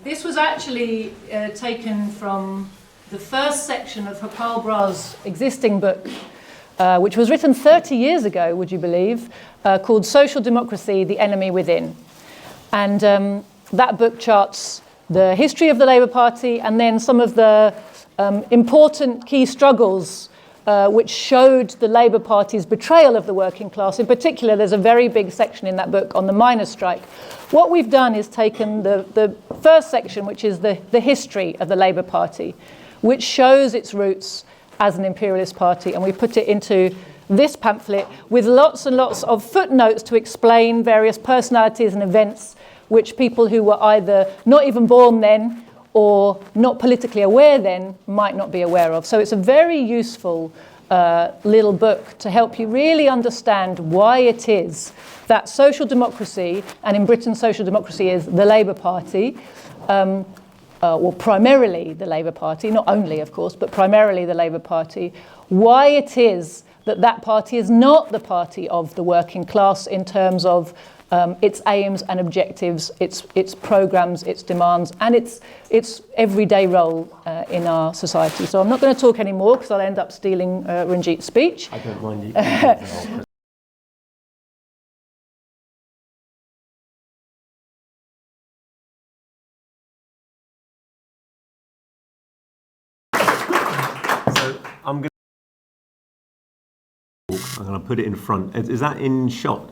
This was actually taken from the first section of Hopal Brah's existing book, which was written 30 years ago, would you believe, called Social Democracy, The Enemy Within. And that book charts the history of the Labour Party and then some of the important key struggles which showed the Labour Party's betrayal of the working class. In particular, there's a very big section in that book on the miners' strike. What we've done is taken the first section, which is the history of the Labour Party, which shows its roots as an imperialist party, and we put it into this pamphlet with lots and lots of footnotes to explain various personalities and events which people who were either not even born then or not politically aware then might not be aware of. So it's a very useful little book to help you really understand why it is that social democracy, and in Britain social democracy is the Labour Party, or primarily the Labour Party, not only of course, but primarily the Labour Party, why it is that that party is not the party of the working class in terms of its aims and objectives, its programmes, its demands, and its everyday role in our society. So I'm not going to talk anymore because I'll end up stealing Ranjit's speech. I don't mind you. So I'm going to put it in front. Is that in shot?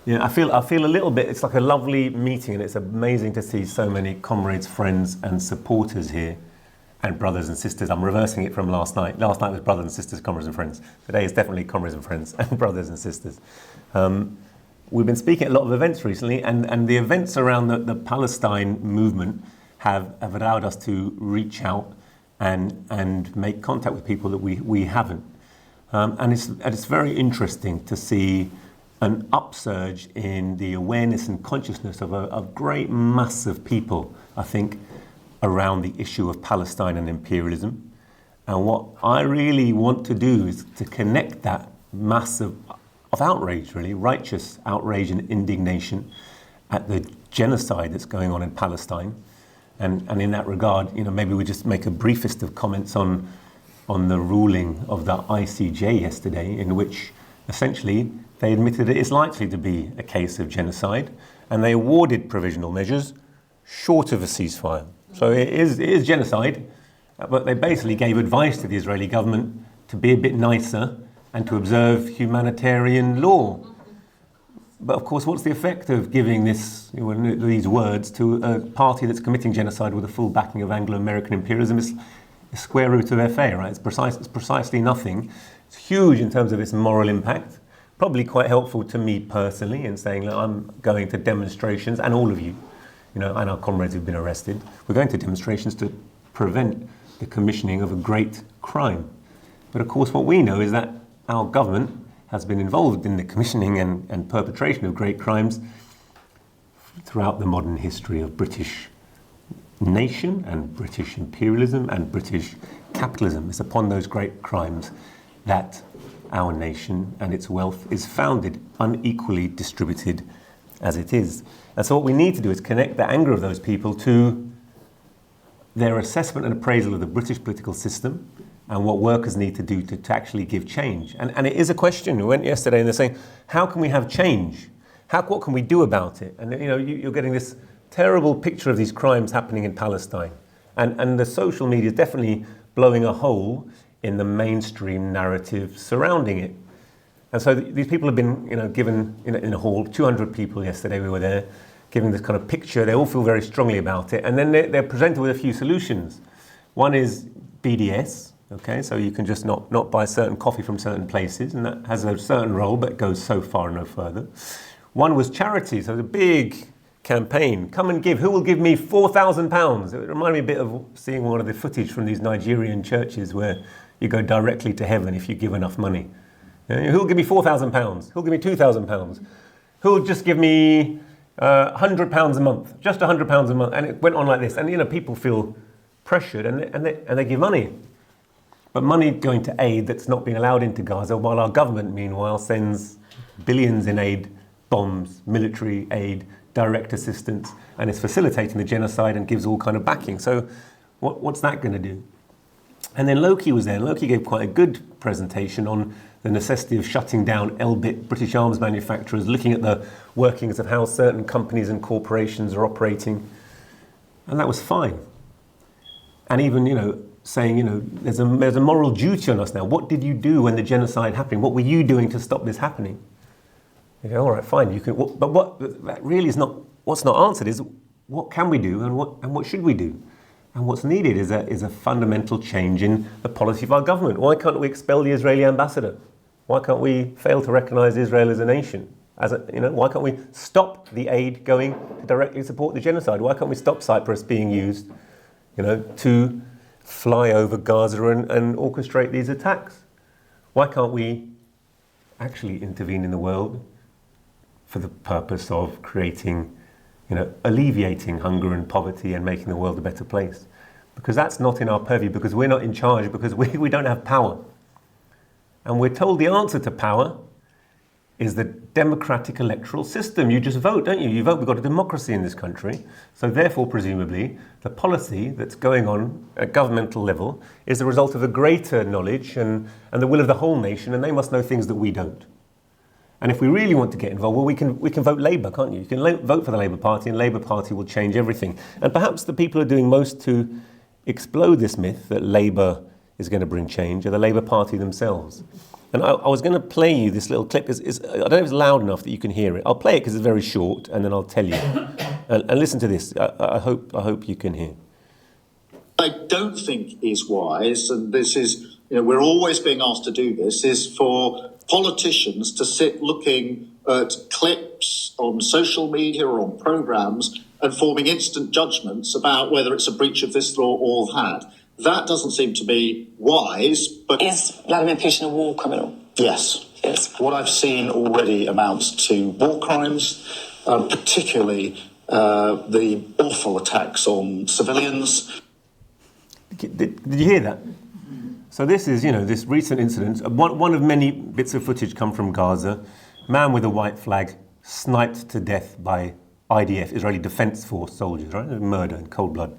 Yeah, I feel a little bit, it's like a lovely meeting, and it's amazing to see so many comrades, friends and supporters here, and brothers and sisters. I'm reversing it from last night. Last night was brothers and sisters, comrades and friends. Today is definitely comrades and friends and brothers and sisters. We've been speaking at a lot of events recently, and the events around the Palestine movement have allowed us to reach out and make contact with people that we haven't. And it's very interesting to see an upsurge in the awareness and consciousness of a great mass of people, I think, around the issue of Palestine and imperialism. And what I really want to do is to connect that mass of outrage, really, righteous outrage and indignation at the genocide that's going on in Palestine. And in that regard, maybe we just make a briefest of comments on the ruling of the ICJ yesterday, in which essentially they admitted it is likely to be a case of genocide, and they awarded provisional measures short of a ceasefire. So it is genocide, but they basically gave advice to the Israeli government to be a bit nicer and to observe humanitarian law. But of course, what's the effect of giving these words to a party that's committing genocide with the full backing of Anglo-American imperialism? It's the square root of FA, right? It's precisely nothing. It's huge in terms of its moral impact. Probably quite helpful to me personally in saying that I'm going to demonstrations, and all of you, and our comrades who've been arrested, we're going to demonstrations to prevent the commissioning of a great crime. But of course, what we know is that our government has been involved in the commissioning and perpetration of great crimes throughout the modern history of British nation and British imperialism and British capitalism. It's upon those great crimes that our nation and its wealth is founded, unequally distributed as it is. And so what we need to do is connect the anger of those people to their assessment and appraisal of the British political system and what workers need to do to actually give change. And it is a question. We went yesterday and they're saying, how can we have change? What can we do about it? And you're getting this terrible picture of these crimes happening in Palestine. And the social media is definitely blowing a hole in the mainstream narrative surrounding it. And so these people have been given in a hall, 200 people yesterday, we were there, giving this kind of picture. They all feel very strongly about it. And then they're presented with a few solutions. One is BDS, okay, so you can just not buy certain coffee from certain places, and that has a certain role, but goes so far and no further. One was charity, so the big campaign, come and give. Who will give me £4,000? It reminded me a bit of seeing one of the footage from these Nigerian churches where you go directly to heaven if you give enough money. Who will give me £4,000? Who will give me £2,000? Who will just give me £100 a month? Just £100 a month. And it went on like this. And people feel pressured and they give money. But money going to aid that's not being allowed into Gaza, while our government, meanwhile, sends billions in aid, bombs, military aid, direct assistance and is facilitating the genocide and gives all kind of backing. So what's that going to do? And then Loki was there, and Loki gave quite a good presentation on the necessity of shutting down Elbit, British arms manufacturers, looking at the workings of how certain companies and corporations are operating. And that was fine. And even, saying, there's a moral duty on us now. What did you do when the genocide happened? What were you doing to stop this happening? You go, all right, fine, you can. But what that really is not. What's not answered is what can we do and what should we do? And what's needed is a fundamental change in the policy of our government. Why can't we expel the Israeli ambassador? Why can't we fail to recognise Israel as a nation? Why can't we stop the aid going to directly support the genocide? Why can't we stop Cyprus being used, to fly over Gaza and orchestrate these attacks? Why can't we actually intervene in the world for the purpose of creating, alleviating hunger and poverty and making the world a better place? Because that's not in our purview, because we're not in charge, because we don't have power. And we're told the answer to power is the democratic electoral system. You just vote, don't you? You vote. We've got a democracy in this country. So therefore, presumably, the policy that's going on at governmental level is the result of a greater knowledge and the will of the whole nation, and they must know things that we don't. And if we really want to get involved, well, we can vote Labour, can't you? You can vote for the Labour Party, and Labour Party will change everything. And perhaps the people who are doing most to explode this myth that Labour is going to bring change are the Labour Party themselves. And I was going to play you this little clip. I don't know if it's loud enough that you can hear it. I'll play it because it's very short, and then I'll tell you. And listen to this. I hope you can hear. I don't think is wise, and this is, we're always being asked to do this, is for politicians to sit looking at clips on social media or on programmes and forming instant judgments about whether it's a breach of this law or that. That doesn't seem to be wise, but... Is Vladimir Putin a war criminal? Yes. Yes. What I've seen already amounts to war crimes, particularly the awful attacks on civilians. Did you hear that? So this is, this recent incident. One of many bits of footage come from Gaza. Man with a white flag sniped to death by IDF, Israeli Defense Force soldiers, right? Murder in cold blood.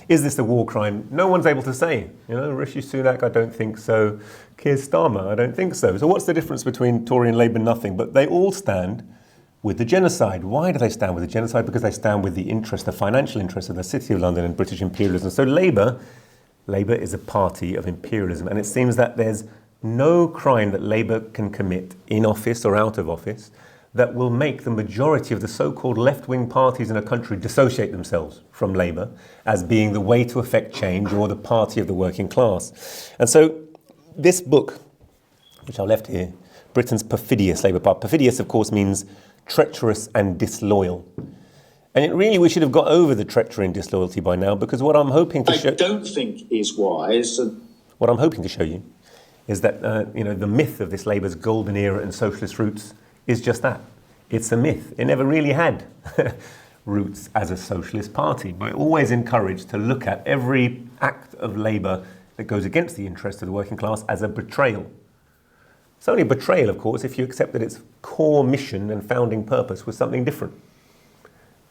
Is this a war crime? No one's able to say. Rishi Sunak, I don't think so. Keir Starmer, I don't think so. So what's the difference between Tory and Labour? Nothing. But they all stand with the genocide. Why do they stand with the genocide? Because they stand with the financial interest of the City of London and British imperialism. So Labour is a party of imperialism. And it seems that there's no crime that Labour can commit in office or out of office that will make the majority of the so-called left-wing parties in a country dissociate themselves from Labour as being the way to effect change or the party of the working class. And so this book, which I left here, Britain's Perfidious Labour Party. Perfidious, of course, means treacherous and disloyal. And we should have got over the treachery and disloyalty by now, because what I'm hoping to show... I don't think is wise. What I'm hoping to show you is that, the myth of this Labour's golden era and socialist roots is just that. It's a myth. It never really had roots as a socialist party, but always encouraged to look at every act of Labour that goes against the interests of the working class as a betrayal. It's only a betrayal, of course, if you accept that its core mission and founding purpose was something different.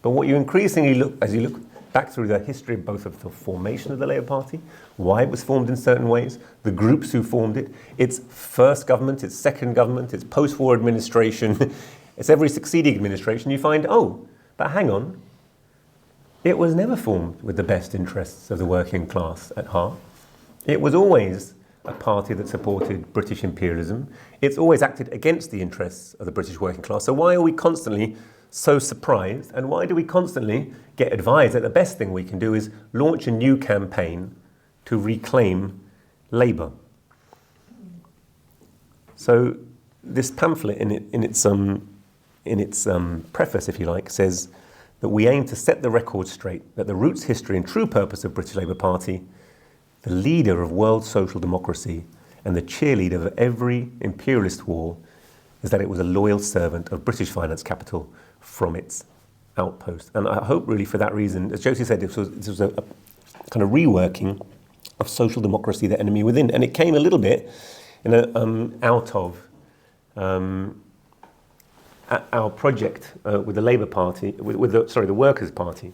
But what you increasingly look, as you look back through the history both of the formation of the Labour Party, why it was formed in certain ways, the groups who formed it, its first government, its second government, its post-war administration, its every succeeding administration, you find, but hang on, it was never formed with the best interests of the working class at heart. It was always a party that supported British imperialism. It's always acted against the interests of the British working class. So why are we constantly so surprised, and why do we constantly get advised that the best thing we can do is launch a new campaign to reclaim Labour? So this pamphlet in its preface, if you like, says that we aim to set the record straight, that the roots, history and true purpose of British Labour Party, the leader of world social democracy and the cheerleader of every imperialist war, is that it was a loyal servant of British finance capital from its outpost. And I hope really for that reason, as Josie said, this was a kind of reworking of social democracy, the enemy within. And it came a little bit out of our project with the Labour Party, the Workers' Party.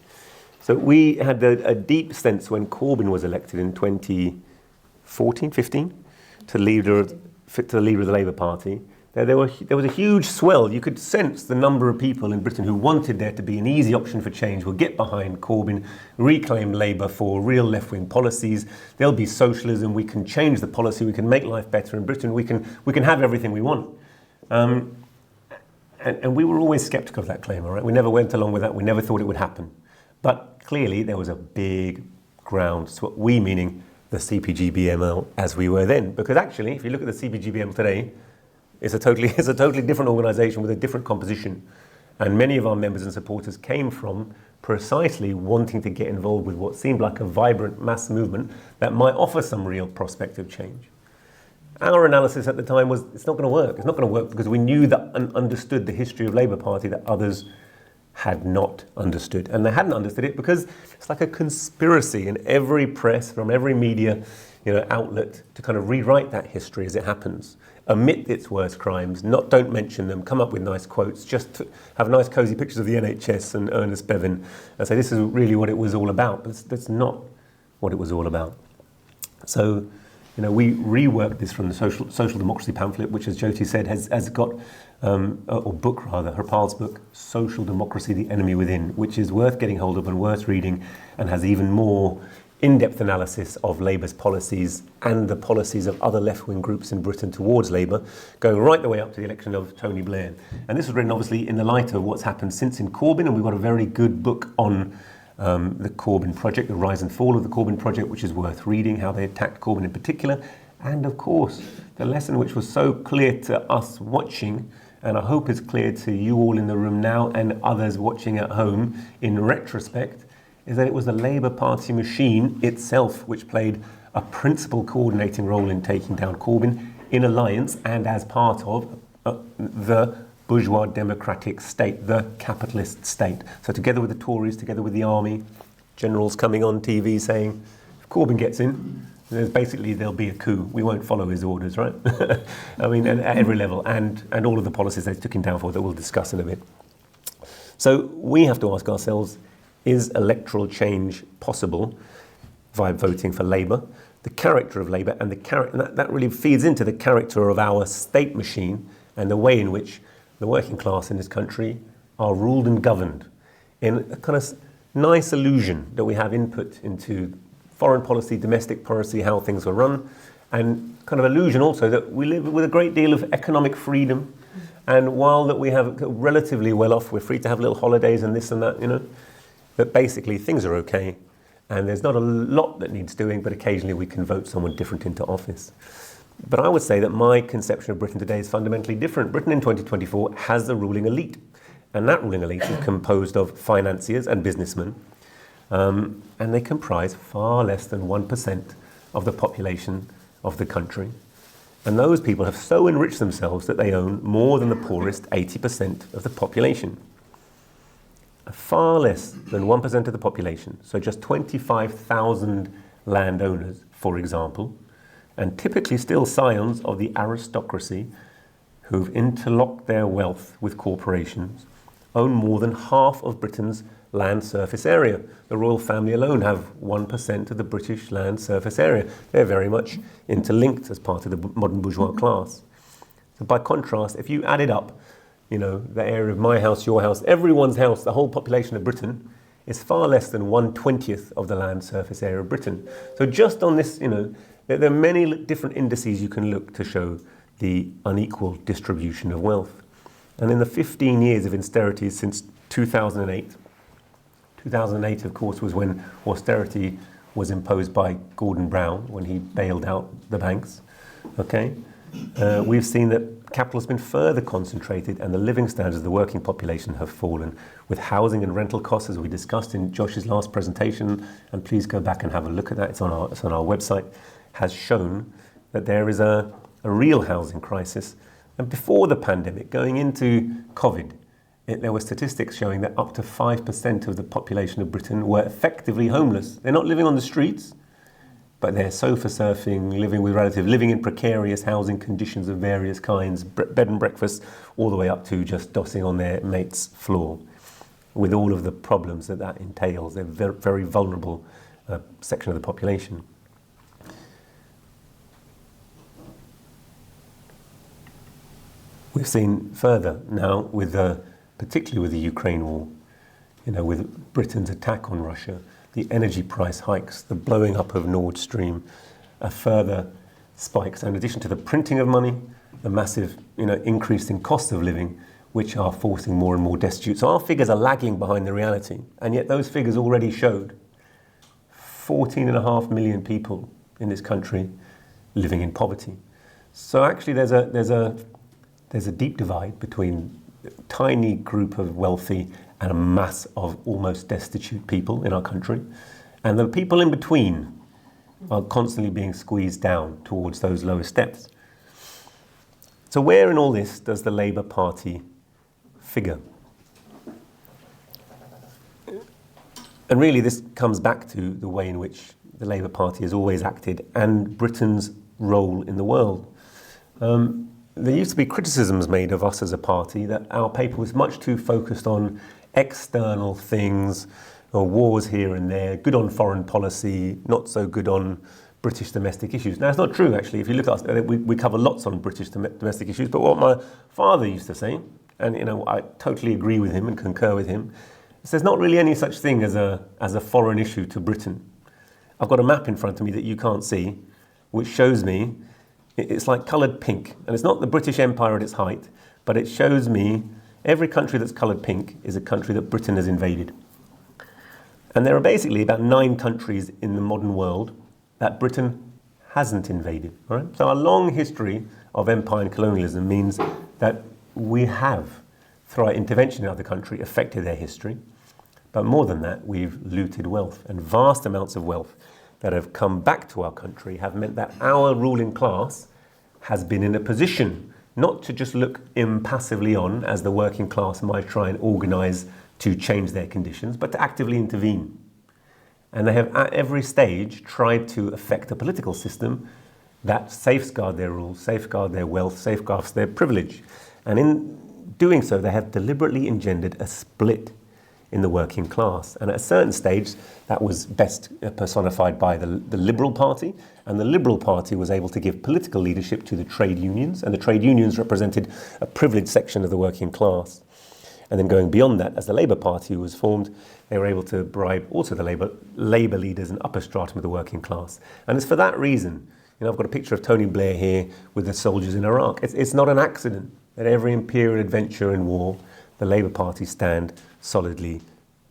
So we had a deep sense when Corbyn was elected in 2014, 15, to the leader of the Labour Party. There was a huge swell. You could sense the number of people in Britain who wanted there to be an easy option for change will get behind Corbyn, reclaim Labour for real left-wing policies. There'll be socialism. We can change the policy. We can make life better in Britain. We can have everything we want. And we were always sceptical of that claim, all right? We never went along with that. We never thought it would happen. But clearly there was a big ground, we meaning the CPGB-ML as we were then. Because actually, if you look at the CPGB-ML today, it's a totally different organisation with a different composition. And many of our members and supporters came from precisely wanting to get involved with what seemed like a vibrant mass movement that might offer some real prospect of change. Our analysis at the time was, it's not going to work. It's not going to work because we knew that and understood the history of Labour Party that others had not understood. And they hadn't understood it because it's like a conspiracy in every press, from every media outlet, to kind of rewrite that history as it happens, omit its worst crimes, don't mention them, come up with nice quotes, just have nice cosy pictures of the NHS and Ernest Bevin and say this is really what it was all about. But that's not what it was all about. So we reworked this from the social democracy pamphlet, which, as Jyoti said, has got, or book rather, Harpal's book, Social Democracy, The Enemy Within, which is worth getting hold of and worth reading, and has even more in-depth analysis of Labour's policies and the policies of other left-wing groups in Britain towards Labour, going right the way up to the election of Tony Blair. And this was written, obviously, in the light of what's happened since in Corbyn, and we've got a very good book on the Corbyn project, the rise and fall of the Corbyn project, which is worth reading, how they attacked Corbyn in particular. And of course, the lesson which was so clear to us watching, and I hope is clear to you all in the room now and others watching at home in retrospect, is that it was the Labour Party machine itself which played a principal coordinating role in taking down Corbyn in alliance and as part of the bourgeois democratic state, the capitalist state. So together with the Tories, together with the army, generals coming on TV saying, if Corbyn gets in, there'll be a coup. We won't follow his orders, right? I mean, at every level, and all of the policies they took him down for that we'll discuss in a bit. So we have to ask ourselves, is electoral change possible via voting for Labour? The character of Labour and that really feeds into the character of our state machine and the way in which the working class in this country are ruled and governed in a kind of nice illusion that we have input into foreign policy, domestic policy, how things are run, and kind of illusion also that we live with a great deal of economic freedom, and while that we have relatively well off, we're free to have little holidays and this and that, but basically things are okay, and there's not a lot that needs doing, but occasionally we can vote someone different into office. But I would say that my conception of Britain today is fundamentally different. Britain in 2024 has a ruling elite, and that ruling elite is composed of financiers and businessmen, and they comprise far less than 1% of the population of the country. And those people have so enriched themselves that they own more than the poorest 80% of the population. Far less than 1% of the population, so just 25,000 landowners, for example, and typically still scions of the aristocracy who've interlocked their wealth with corporations, own more than half of Britain's land surface area. The royal family alone have 1% of the British land surface area. They're very much interlinked as part of the modern bourgeois class. So by contrast, if you added up, the area of my house, your house, everyone's house, the whole population of Britain is far less than 1/20th of the land surface area of Britain. So just on this, there are many different indices you can look to show the unequal distribution of wealth. And in the 15 years of austerity since 2008, 2008 of course was when austerity was imposed by Gordon Brown, when he bailed out the banks, okay? We've seen that capital has been further concentrated and the living standards of the working population have fallen, with housing and rental costs, as we discussed in Josh's last presentation, and please go back and have a look at that, it's on our website, has shown that there is a real housing crisis. And before the pandemic, going into COVID, there were statistics showing that up to 5% of the population of Britain were effectively homeless. They're not living on the streets, but they're sofa surfing, living with relatives, living in precarious housing conditions of various kinds, bed and breakfast, all the way up to just dossing on their mate's floor, with all of the problems that that entails. They're very, very vulnerable section of the population. We've seen further now, with particularly with the Ukraine war, with Britain's attack on Russia, the energy price hikes, the blowing up of Nord Stream, further spikes. And in addition to the printing of money, the massive increase in cost of living, which are forcing more and more destitute. So our figures are lagging behind the reality. And yet those figures already showed 14.5 million people in this country living in poverty. So actually there's a deep divide between a tiny group of wealthy and a mass of almost destitute people in our country. And the people in between are constantly being squeezed down towards those lower steps. So where in all this does the Labour Party figure? And really this comes back to the way in which the Labour Party has always acted and Britain's role in the world. There used to be criticisms made of us as a party that our paper was much too focused on external things, or wars here and there, good on foreign policy, not so good on British domestic issues. Now, it's not true, actually. If you look at us, we cover lots on British domestic issues, but what my father used to say, and I totally agree with him and concur with him, is there's not really any such thing as a foreign issue to Britain. I've got a map in front of me that you can't see, which shows me, it's like coloured pink, and it's not the British Empire at its height, but it shows me every country that's coloured pink is a country that Britain has invaded. And there are basically about 9 countries in the modern world that Britain hasn't invaded. All right? So our long history of empire and colonialism means that we have, through our intervention in other countries, affected their history. But more than that, we've looted wealth, and vast amounts of wealth that have come back to our country have meant that our ruling class has been in a position not to just look impassively on as the working class might try and organise to change their conditions, but to actively intervene. And they have at every stage tried to affect a political system that safeguard their rules, safeguard their wealth, safeguards their privilege. And in doing so, they have deliberately engendered a split in the working class. And at a certain stage, that was best personified by the Liberal Party. And the Liberal Party was able to give political leadership to the trade unions. And the trade unions represented a privileged section of the working class. And then going beyond that, as the Labour Party was formed, they were able to bribe also the Labour leaders and upper stratum of the working class. And it's for that reason, I've got a picture of Tony Blair here with the soldiers in Iraq. It's not an accident that every imperial adventure in war, the Labour Party stand solidly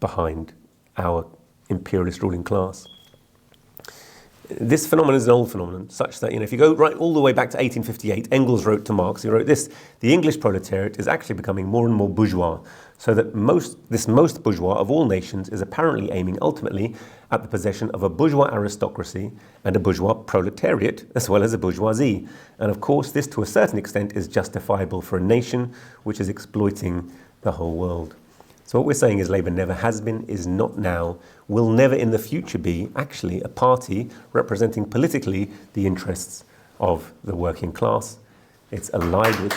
behind our imperialist ruling class. This phenomenon is an old phenomenon, such that if you go right all the way back to 1858, Engels wrote to Marx, he wrote this: the English proletariat is actually becoming more and more bourgeois, so that this most bourgeois of all nations is apparently aiming ultimately at the possession of a bourgeois aristocracy and a bourgeois proletariat, as well as a bourgeoisie. And of course, this to a certain extent is justifiable for a nation which is exploiting the whole world. So what we're saying is Labour never has been, is not now, will never in the future be actually a party representing politically the interests of the working class. It's allied with...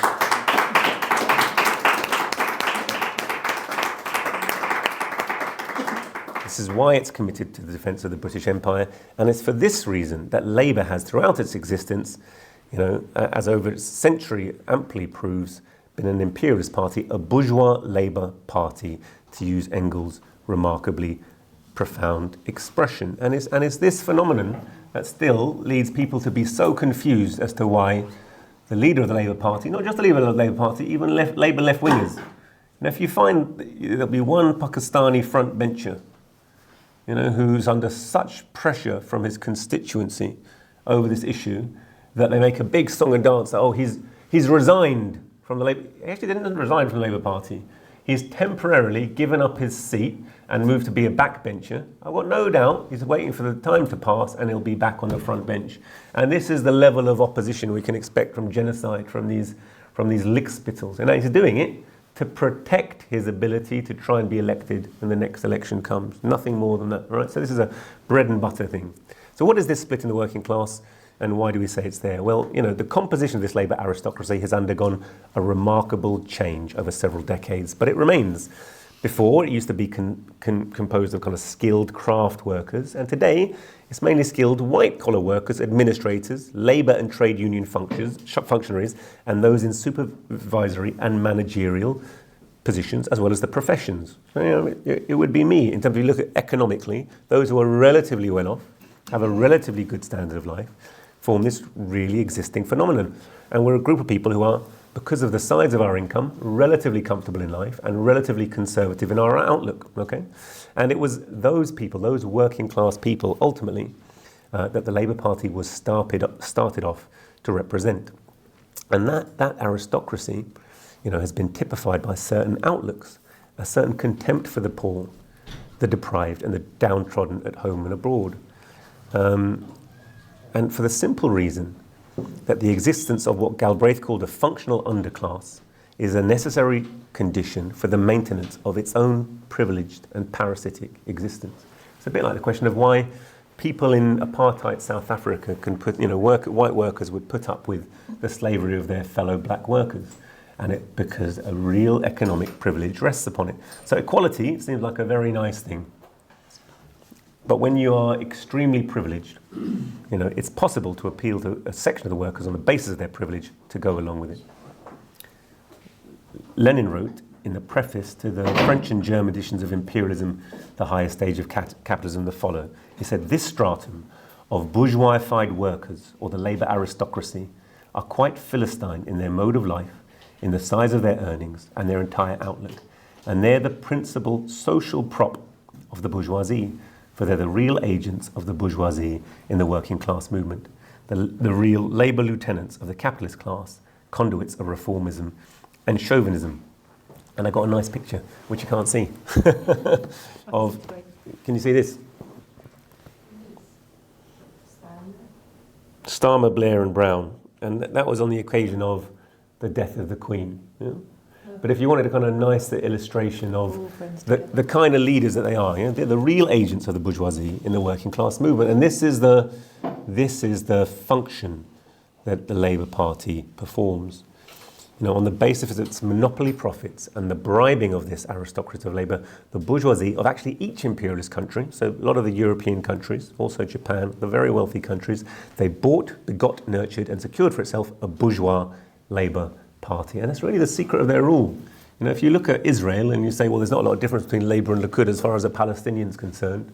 This is why it's committed to the defence of the British Empire, and it's for this reason that Labour has throughout its existence, as over a century amply proves, been an imperialist party, a bourgeois Labour party, to use Engels' remarkably profound expression. And it's this phenomenon that still leads people to be so confused as to why the leader of the Labour Party, not just the leader of the Labour Party, even Labour left-wingers, if you find there'll be one Pakistani front bencher, who's under such pressure from his constituency over this issue that they make a big song and dance that, he's resigned from the Labour. He actually didn't resign from the Labour Party. He's temporarily given up his seat and moved to be a backbencher. I've got no doubt he's waiting for the time to pass and he'll be back on the front bench. And this is the level of opposition we can expect from genocide, from these lickspittles. And he's doing it to protect his ability to try and be elected when the next election comes. Nothing more than that, right? So this is a bread and butter thing. So what is this split in the working class, and why do we say it's there? Well, you know, the composition of this Labour aristocracy has undergone a remarkable change over several decades, but it remains. Before, it used to be composed of kind of skilled craft workers, and today it's mainly skilled white-collar workers, administrators, labour and trade union functionaries, and those in supervisory and managerial positions, as well as the professions. So, you know, it would be me, in terms of you look at economically, those who are relatively well off, have a relatively good standard of life, form this really existing phenomenon. And we're a group of people who are, because of the size of our income, relatively comfortable in life and relatively conservative in our outlook, okay? And it was those people, those working class people, ultimately, that the Labour Party was started off to represent. And that aristocracy, you know, has been typified by certain outlooks, a certain contempt for the poor, the deprived and the downtrodden at home and abroad. And for the simple reason that the existence of what Galbraith called a functional underclass is a necessary condition for the maintenance of its own privileged and parasitic existence. It's a bit like the question of why people in apartheid South Africa can put, you know, white workers would put up with the slavery of their fellow black workers, and because a real economic privilege rests upon it. So equality seems like a very nice thing. But when you are extremely privileged, you know, it's possible to appeal to a section of the workers on the basis of their privilege to go along with it. Lenin wrote in the preface to the French and German editions of Imperialism, The Highest Stage of Capitalism, the follow. He said, this stratum of bourgeoisified workers, or the labour aristocracy, are quite Philistine in their mode of life, in the size of their earnings and their entire outlook. And they're the principal social prop of the bourgeoisie, for they're the real agents of the bourgeoisie in the working class movement, the real labour lieutenants of the capitalist class, conduits of reformism and chauvinism. And I got a nice picture, which you can't see, of, can you see this? Starmer, Blair and Brown. And that was on the occasion of the death of the Queen. Yeah? But if you wanted a kind of nice illustration of the kind of leaders that they are, you know, they're the real agents of the bourgeoisie in the working class movement. And this is the function that the Labour Party performs. You know, on the basis of its monopoly profits and the bribing of this aristocracy of labour, the bourgeoisie of actually each imperialist country, so a lot of the European countries, also Japan, the very wealthy countries, they bought, begot, nurtured and secured for itself a bourgeois Labour Party. And that's really the secret of their rule. You know, if you look at Israel and you say, well, there's not a lot of difference between Labour and Likud as far as the Palestinians concerned.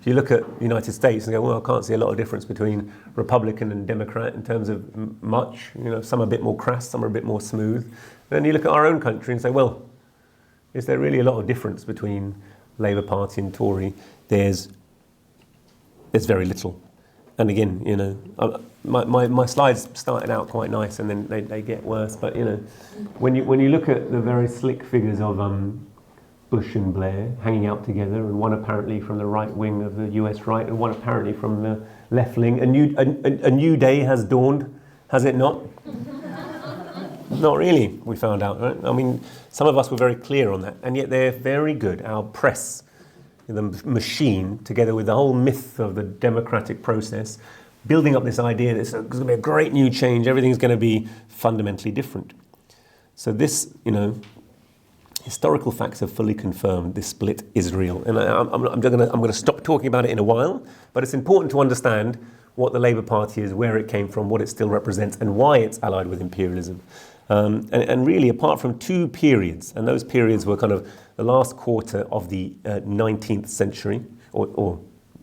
If you look at the United States and go, well, I can't see a lot of difference between Republican and Democrat in terms of much. You know, some are a bit more crass, some are a bit more smooth. Then you look at our own country and say, well, is there really a lot of difference between Labour Party and Tory? There's very little. And again, you know, my slides started out quite nice and then they get worse. But, you know, when you look at the very slick figures of Bush and Blair hanging out together, and one apparently from the right wing of the US right, and one apparently from the left wing. A new day has dawned, has it not? Not really, we found out, right? I mean, some of us were very clear on that, and yet they're very good. Our press, the machine, together with the whole myth of the democratic process, building up this idea that there's going to be a great new change, everything's going to be fundamentally different. So this, you know, historical facts have fully confirmed this split is real. And I'm going to stop talking about it in a while, but it's important to understand what the Labour Party is, where it came from, what it still represents, and why it's allied with imperialism. And really, apart from two periods, and those periods were kind of the last quarter of the 19th century, or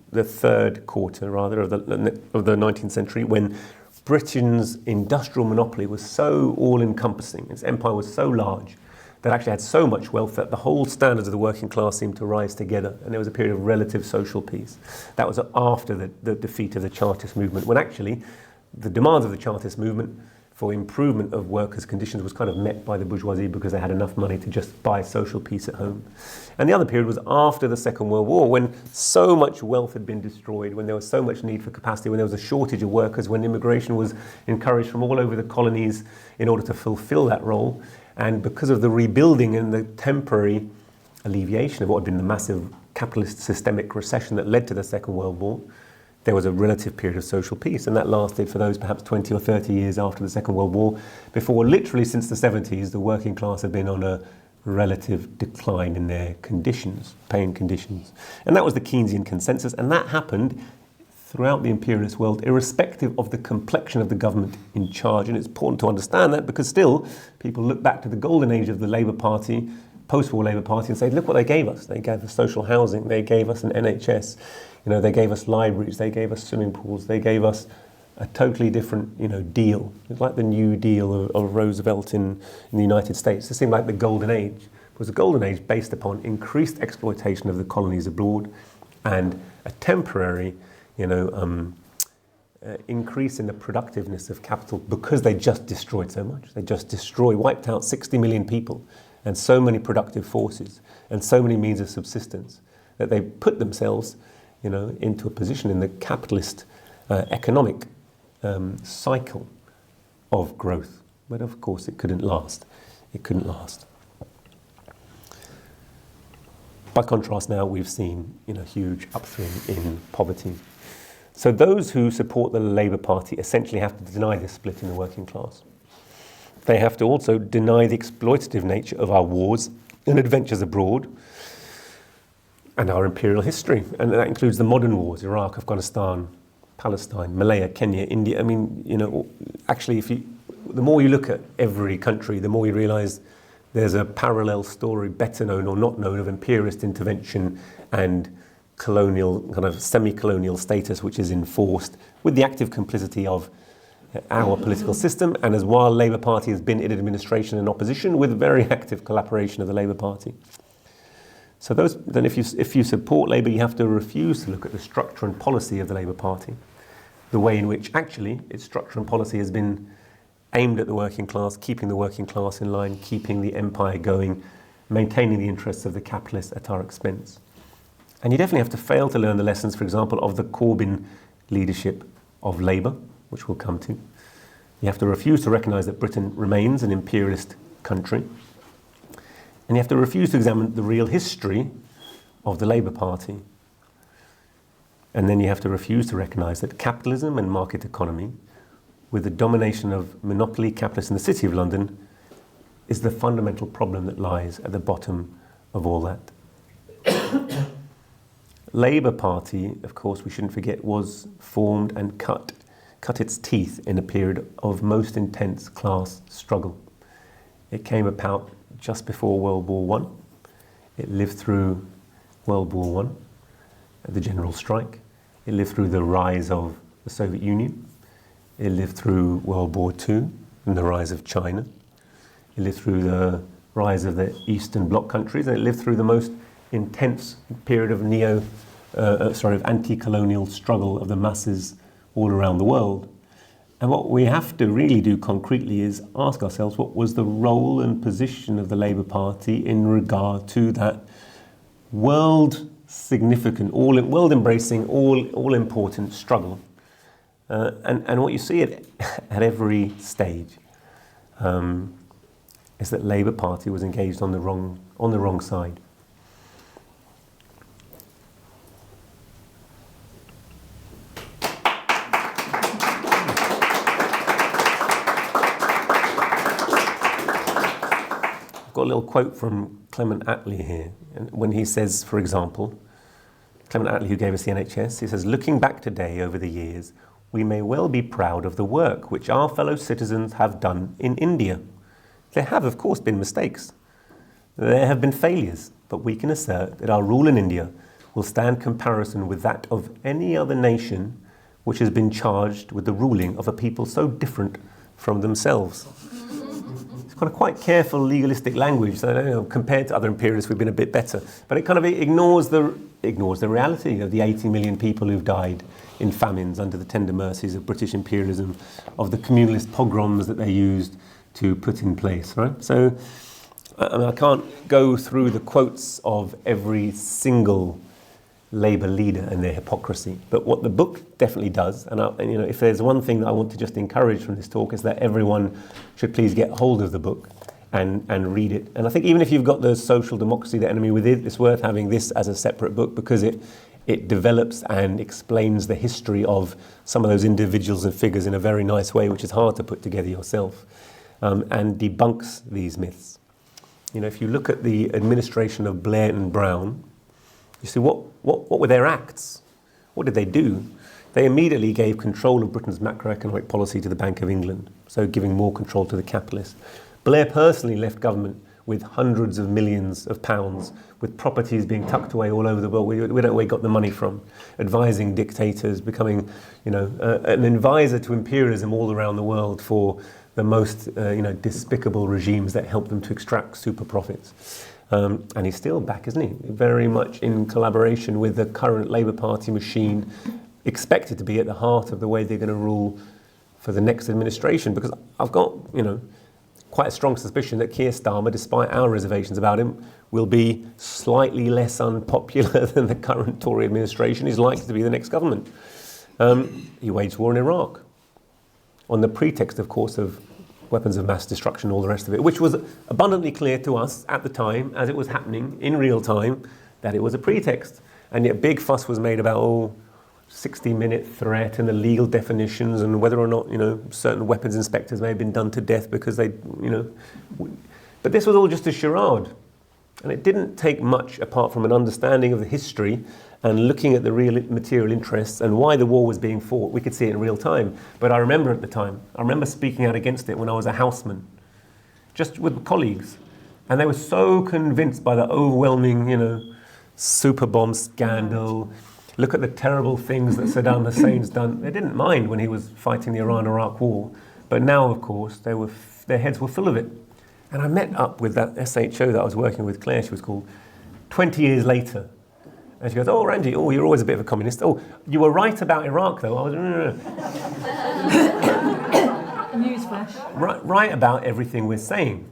the third quarter, rather, of the 19th century, when Britain's industrial monopoly was so all-encompassing, its empire was so large, that actually had so much wealth that the whole standards of the working class seemed to rise together, and there was a period of relative social peace. That was after the defeat of the Chartist movement, when actually the demands of the Chartist movement for improvement of workers' conditions was kind of met by the bourgeoisie because they had enough money to just buy social peace at home. And the other period was after the Second World War, when so much wealth had been destroyed, when there was so much need for capacity, when there was a shortage of workers, when immigration was encouraged from all over the colonies in order to fulfill that role. And because of the rebuilding and the temporary alleviation of what had been the massive capitalist systemic recession that led to the Second World War, there was a relative period of social peace, and that lasted for those perhaps 20 or 30 years after the Second World War, before literally since the 70s the working class had been on a relative decline in their conditions, paying conditions. And that was the Keynesian consensus, and that happened throughout the imperialist world, irrespective of the complexion of the government in charge. And it's important to understand that, because still people look back to the golden age of the Labour Party, post-war Labour Party, and say, look what they gave us. They gave us social housing, they gave us an NHS, they gave us libraries, they gave us swimming pools, they gave us a totally different, deal. It's like the New Deal of Roosevelt in the United States. It seemed like the golden age. It was a golden age based upon increased exploitation of the colonies abroad and a temporary increase in the productiveness of capital, because they just destroyed so much. They just wiped out 60 million people and so many productive forces and so many means of subsistence, that they put themselves into a position in the capitalist economic cycle of growth. But of course it couldn't last. It couldn't last. By contrast, now we've seen huge upswing in poverty. So those who support the Labour Party essentially have to deny this split in the working class. They have to also deny the exploitative nature of our wars and adventures abroad and our imperial history. And that includes the modern wars: Iraq, Afghanistan, Palestine, Malaya, Kenya, India. Actually, the more you look at every country, the more you realise there's a parallel story, better known or not known, of imperialist intervention and colonial, kind of semi-colonial status, which is enforced with the active complicity of our political system, and as while Labour Party has been in administration and opposition, with very active collaboration of the Labour Party. So then if you support Labour, you have to refuse to look at the structure and policy of the Labour Party, the way in which actually its structure and policy has been aimed at the working class, keeping the working class in line, keeping the empire going, maintaining the interests of the capitalists at our expense. And you definitely have to fail to learn the lessons, for example, of the Corbyn leadership of Labour, which we'll come to. You have to refuse to recognise that Britain remains an imperialist country. And you have to refuse to examine the real history of the Labour Party. And then you have to refuse to recognise that capitalism and market economy, with the domination of monopoly capitalists in the City of London, is the fundamental problem that lies at the bottom of all that. Labour Party, of course, we shouldn't forget, was formed and cut its teeth in a period of most intense class struggle. It came about just before World War I. It lived through World War I, the general strike. It lived through the rise of the Soviet Union. It lived through World War II and the rise of China. It lived through the rise of the Eastern Bloc countries, and it lived through the most intense period of anti-colonial struggle of the masses all around the world. And what we have to really do concretely is ask ourselves, what was the role and position of the Labour Party in regard to that world-significant, world-embracing, all-important struggle? And what you see at every stage is that Labour Party was engaged on the wrong side. I've got a little quote from Clement Attlee here, and when he says, for example, Clement Attlee, who gave us the NHS, he says, "Looking back today over the years, we may well be proud of the work which our fellow citizens have done in India. There have, of course, been mistakes. There have been failures, but we can assert that our rule in India will stand comparison with that of any other nation which has been charged with the ruling of a people so different from themselves." It's got a quite careful legalistic language, so compared to other imperialists we've been a bit better. But it kind of ignores the reality of the 80 million people who've died in famines under the tender mercies of British imperialism, of the communalist pogroms that they used to put in place, right? So I can't go through the quotes of every single Labour leader and their hypocrisy, but what the book definitely does, and if there's one thing that I want to just encourage from this talk, is that everyone should please get hold of the book and read it. And I think even if you've got the Social Democracy, the Enemy Within, it's worth having this as a separate book because it develops and explains the history of some of those individuals and figures in a very nice way, which is hard to put together yourself, and debunks these myths. You know, if you look at the administration of Blair and Brown, you see what were their acts? What did they do? They immediately gave control of Britain's macroeconomic policy to the Bank of England, so giving more control to the capitalists. Blair personally left government with hundreds of millions of pounds, with properties being tucked away all over the world. We don't know where he got the money from. Advising dictators, becoming, an advisor to imperialism all around the world for the most, despicable regimes that help them to extract super profits. And he's still back, isn't he? Very much in collaboration with the current Labour Party machine, expected to be at the heart of the way they're going to rule for the next administration. Because I've got, quite a strong suspicion that Keir Starmer, despite our reservations about him, will be slightly less unpopular than the current Tory administration. He's likely to be the next government. He waged war in Iraq, on the pretext, of course, of weapons of mass destruction and all the rest of it, which was abundantly clear to us at the time, as it was happening in real time, that it was a pretext. And yet big fuss was made about, 60-minute threat and the legal definitions and whether or not, certain weapons inspectors may have been done to death because they, But this was all just a charade. And it didn't take much apart from an understanding of the history and looking at the real material interests and why the war was being fought. We could see it in real time. But I remember at the time, I remember speaking out against it when I was a houseman, just with colleagues. And they were so convinced by the overwhelming, super bomb scandal. Look at the terrible things that Saddam Hussein's done. They didn't mind when he was fighting the Iran-Iraq war. But now, of course, their heads were full of it. And I met up with that SHO that I was working with, Claire, she was called, 20 years later. And she goes, "Oh, Randy, you're always a bit of a communist. Oh, you were right about Iraq, though." I was, no. Newsflash. Right about everything we're saying.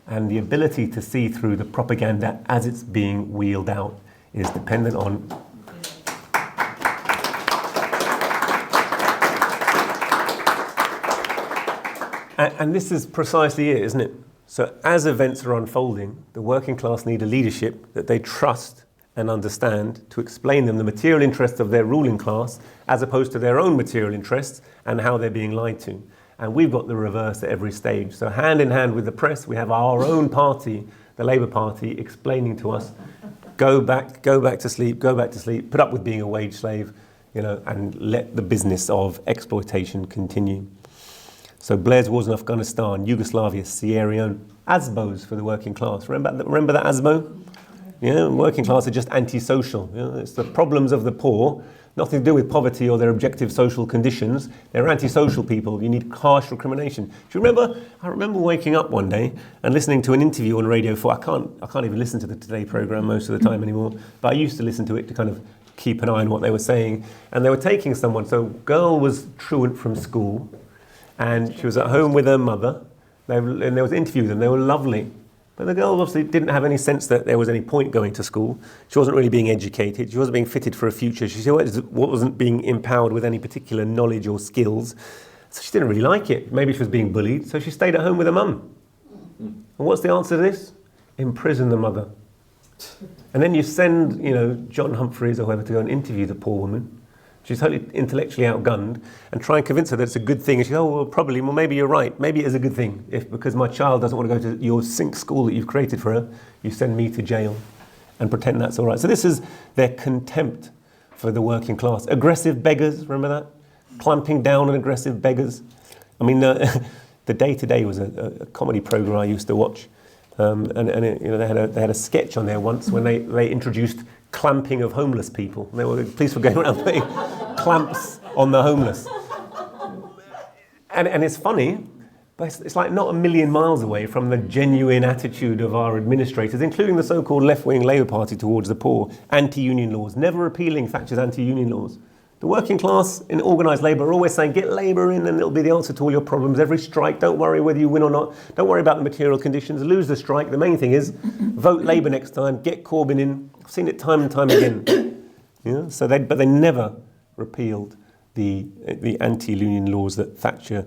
And the ability to see through the propaganda as it's being wheeled out is dependent on and this is precisely it, isn't it? So as events are unfolding, the working class need a leadership that they trust and understand to explain them the material interests of their ruling class as opposed to their own material interests and how they're being lied to. And we've got the reverse at every stage. So hand in hand with the press, we have our own party, the Labour Party, explaining to us, go back to sleep, put up with being a wage slave, and let the business of exploitation continue. So Blair's wars in Afghanistan, Yugoslavia, Sierra Leone, ASBOs for the working class. Remember that ASBO? Yeah, working class are just antisocial. It's the problems of the poor, nothing to do with poverty or their objective social conditions. They're antisocial people. You need harsh recrimination. Do you remember? I remember waking up one day and listening to an interview on Radio 4. I can't even listen to the Today programme most of the time anymore, but I used to listen to it to kind of keep an eye on what they were saying. And they were taking someone. So girl was truant from school, and she was at home with her mother. And there was an interview with them. They were lovely. But the girl obviously didn't have any sense that there was any point going to school. She wasn't really being educated. She wasn't being fitted for a future. She wasn't being empowered with any particular knowledge or skills. So she didn't really like it. Maybe she was being bullied. So she stayed at home with her mum. And what's the answer to this? Imprison the mother. And then you send, John Humphreys or whoever to go and interview the poor woman. She's totally intellectually outgunned, and try and convince her that it's a good thing. And she goes, well, maybe you're right. Maybe it is a good thing. Because my child doesn't want to go to your sink school that you've created for her, you send me to jail and pretend that's all right. So this is their contempt for the working class. Aggressive beggars, remember that? Clamping down on aggressive beggars. I mean, the Day-to-Day was a comedy program I used to watch. They had a sketch on there once when they introduced clamping of homeless people. The police were going around putting clamps on the homeless. And it's funny, but it's like not a million miles away from the genuine attitude of our administrators, including the so-called left-wing Labour Party towards the poor, anti-union laws, never repealing Thatcher's anti-union laws. The working class in organised labour are always saying, get labour in and it'll be the answer to all your problems. Every strike, don't worry whether you win or not. Don't worry about the material conditions. Lose the strike. The main thing is vote Labour next time. Get Corbyn in. I've seen it time and time again. But they never repealed the anti-union laws that Thatcher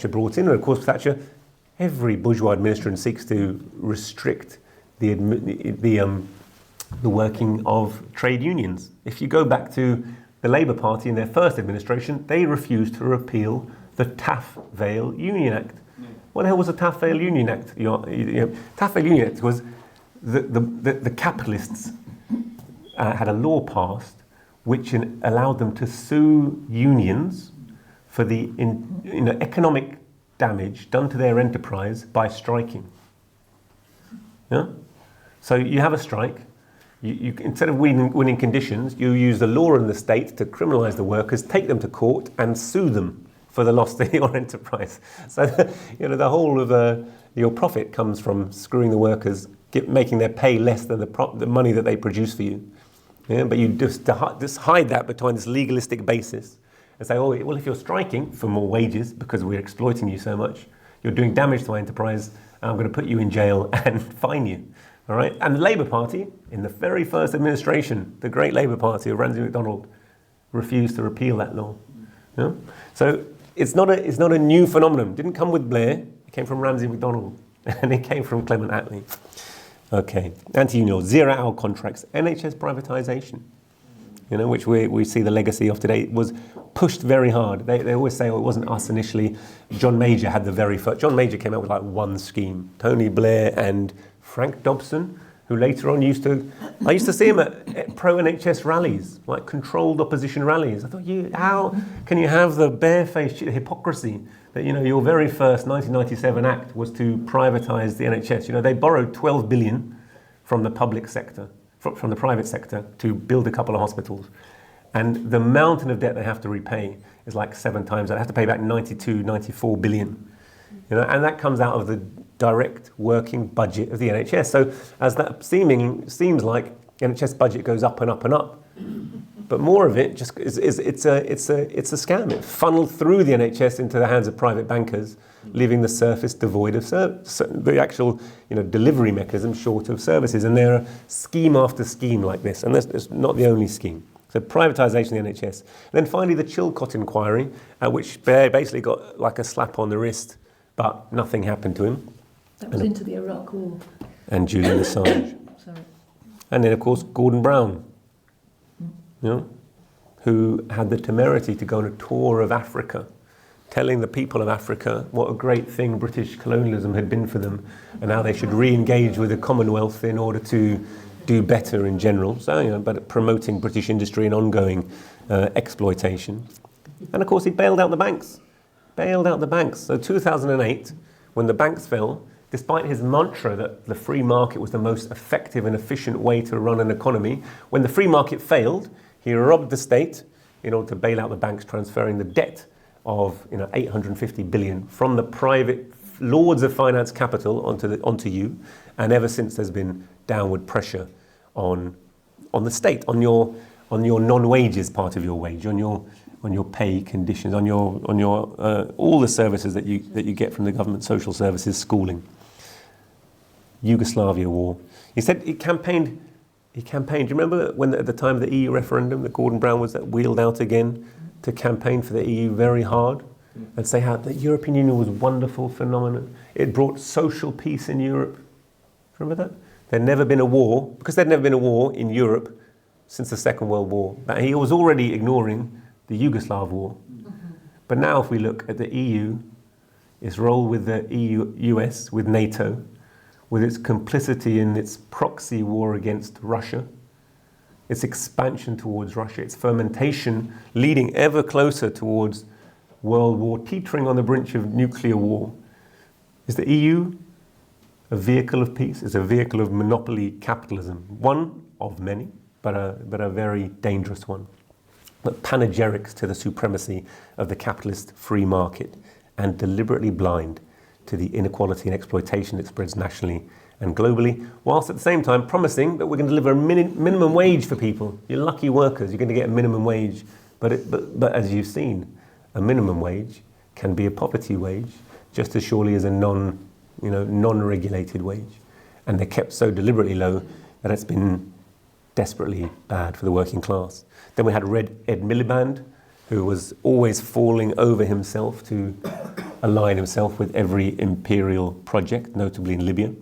brought in. And of course, Thatcher every bourgeois administration seeks to restrict the working of trade unions. If you go back to the Labour Party in their first administration, they refused to repeal the Taff Vale Union Act. What the hell was the Taff Vale Union Act? Taff Vale Union Act was the capitalists had a law passed which allowed them to sue unions for the economic damage done to their enterprise by striking. Yeah? So you have a strike. You instead of winning conditions, you use the law in the state to criminalise the workers, take them to court, and sue them for the loss to your enterprise. So the whole of your profit comes from screwing the workers, making their pay less than the money that they produce for you. Yeah? But you just hide that behind this legalistic basis and say, oh, well, if you're striking for more wages because we're exploiting you so much, you're doing damage to my enterprise, and I'm going to put you in jail and fine you. All right? And the Labour Party, in the very first administration, the great Labour Party of Ramsay MacDonald, refused to repeal that law. Yeah? So it's not a new phenomenon. It didn't come with Blair. It came from Ramsay MacDonald, and it came from Clement Attlee. Okay, anti-union, zero-hour contracts, NHS privatisation, which we see the legacy of today, was pushed very hard. They always say, oh, it wasn't us initially. John Major had the very first. John Major came out with like one scheme. Tony Blair and Frank Dobson, who later on I used to see him at pro-NHS rallies, like controlled opposition rallies. I thought, how can you have the barefaced hypocrisy that, your very first 1997 act was to privatise the NHS. They borrowed 12 billion from the public sector, from the private sector, to build a couple of hospitals. And the mountain of debt they have to repay is like 7 times that. They have to pay back 92, 94 billion. And that comes out of the direct working budget of the NHS. So as that seems like NHS budget goes up and up and up, but more of it just it's a scam. It funneled through the NHS into the hands of private bankers, leaving the surface devoid of the actual delivery mechanism short of services. And there are scheme after scheme like this, and that's not the only scheme. So privatisation of the NHS. And then finally the Chilcot inquiry, which basically got like a slap on the wrist, but nothing happened to him. That was into the Iraq War. And Julian Assange. Sorry. And then, of course, Gordon Brown, who had the temerity to go on a tour of Africa, telling the people of Africa what a great thing British colonialism had been for them, and how they should re-engage with the Commonwealth in order to do better in general. So, but promoting British industry and ongoing exploitation. And, of course, he bailed out the banks. So 2008, when the banks fell, despite his mantra that the free market was the most effective and efficient way to run an economy, when the free market failed, he robbed the state in order to bail out the banks, transferring the debt of 850 billion from the private lords of finance capital onto you. And ever since, there's been downward pressure on the state, on your non-wages part of your wage, on your pay conditions, on your all the services that you get from the government, social services, schooling. Yugoslavia war. He said he campaigned. Do you remember when at the time of the EU referendum that Gordon Brown was wheeled out again to campaign for the EU very hard and say how the European Union was a wonderful phenomenon. It brought social peace in Europe. Remember that? There'd never been a war, because there'd never been a war in Europe since the Second World War. But he was already ignoring the Yugoslav war. But now if we look at the EU, its role with the US, with NATO, with its complicity in its proxy war against Russia, its expansion towards Russia, its fermentation leading ever closer towards World War, teetering on the brink of nuclear war. Is the EU a vehicle of peace? Is a vehicle of monopoly capitalism? One of many, but a very dangerous one. But panegyrics to the supremacy of the capitalist free market, and deliberately blind to the inequality and exploitation that spreads nationally and globally, whilst at the same time promising that we're going to deliver a minimum wage for people. You're lucky workers, you're going to get a minimum wage. But as you've seen, a minimum wage can be a poverty wage just as surely as a non-regulated wage. And they're kept so deliberately low that it's been desperately bad for the working class. Then we had Ed Miliband, who was always falling over himself to align himself with every imperial project, notably in Libya.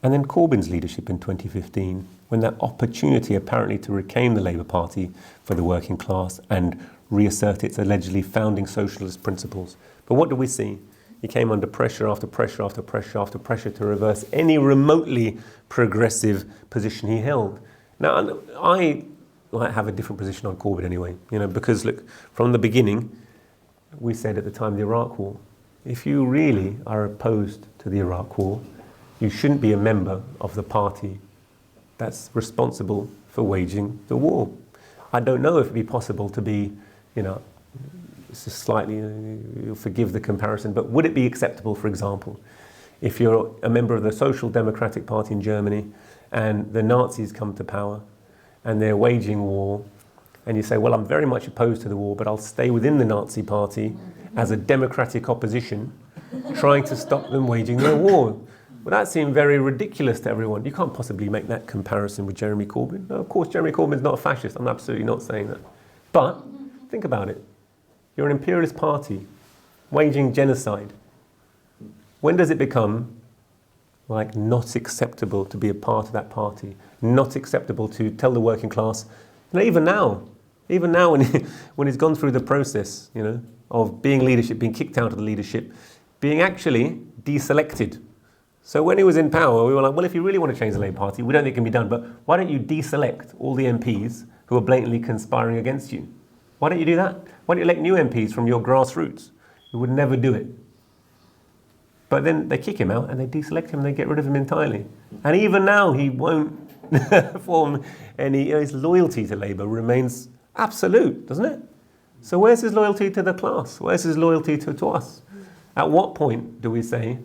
And then Corbyn's leadership in 2015, when that opportunity apparently to reclaim the Labour Party for the working class and reassert its allegedly founding socialist principles. But what do we see? He came under pressure after pressure after pressure after pressure to reverse any remotely progressive position he held. Now, I have a different position on Corbyn anyway, because look, from the beginning, we said at the time of the Iraq War, if you really are opposed to the Iraq War, you shouldn't be a member of the party that's responsible for waging the war. I don't know if it'd be possible to be, it's just slightly, you'll forgive the comparison, but would it be acceptable, for example, if you're a member of the Social Democratic Party in Germany and the Nazis come to power and they're waging war, and you say, well, I'm very much opposed to the war, but I'll stay within the Nazi party as a democratic opposition, trying to stop them waging their war. Well, that seemed very ridiculous to everyone. You can't possibly make that comparison with Jeremy Corbyn. No, of course, Jeremy Corbyn's not a fascist. I'm absolutely not saying that. But think about it. You're an imperialist party waging genocide. When does it become not acceptable to be a part of that party? Not acceptable to tell the working class, even now when he's gone through the process, of being leadership, being kicked out of the leadership, being actually deselected. So when he was in power, we were like, well, if you really want to change the Labour Party, we don't think it can be done, but why don't you deselect all the MPs who are blatantly conspiring against you? Why don't you do that? Why don't you elect new MPs from your grassroots? You would never do it. But then they kick him out and they deselect him and they get rid of him entirely. And even now he won't form any, his loyalty to Labour remains absolute, doesn't it? So where's his loyalty to the class? Where's his loyalty to us? At what point do we say,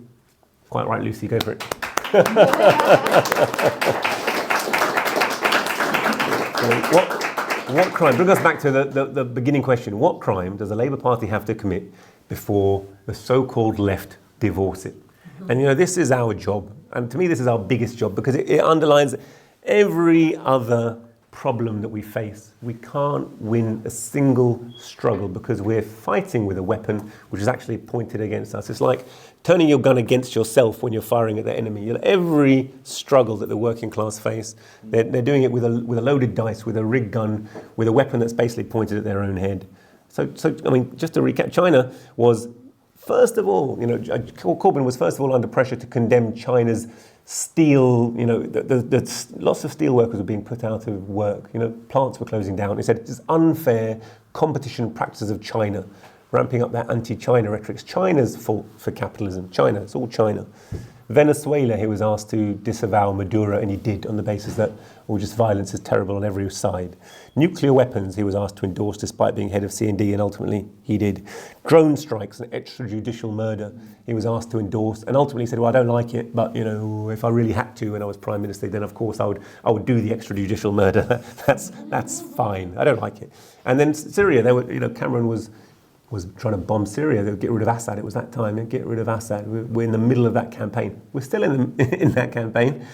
quite right, Lucy, go for it. What crime, bring us back to the beginning question, what crime does the Labour Party have to commit before the so-called left divorce it? And this is our job, and to me this is our biggest job, because it underlines every other problem that we face. We can't win a single struggle because we're fighting with a weapon which is actually pointed against us. It's like turning your gun against yourself when you're firing at the enemy. Every struggle that the working class face, they're doing it with a loaded dice, with a rig gun, with a weapon that's basically pointed at their own head. So I mean, just to recap, China was, first of all, Corbyn was first of all under pressure to condemn China's steel, lots of steel workers were being put out of work, plants were closing down. He said it's unfair competition practices of China, ramping up that anti-China rhetoric. It's China's fault for capitalism. China, it's all China. Venezuela, he was asked to disavow Maduro, and he did, on the basis that just violence is terrible on every side. Nuclear weapons, he was asked to endorse despite being head of C&D, and ultimately he did. Drone strikes and extrajudicial murder, he was asked to endorse, and ultimately he said, well, I don't like it, but if I really had to when I was Prime Minister, then of course I would do the extrajudicial murder. That's fine. I don't like it. And then Syria, Cameron was trying to bomb Syria. They would get rid of Assad. It was that time. Get rid of Assad. We're in the middle of that campaign. We're still in that campaign,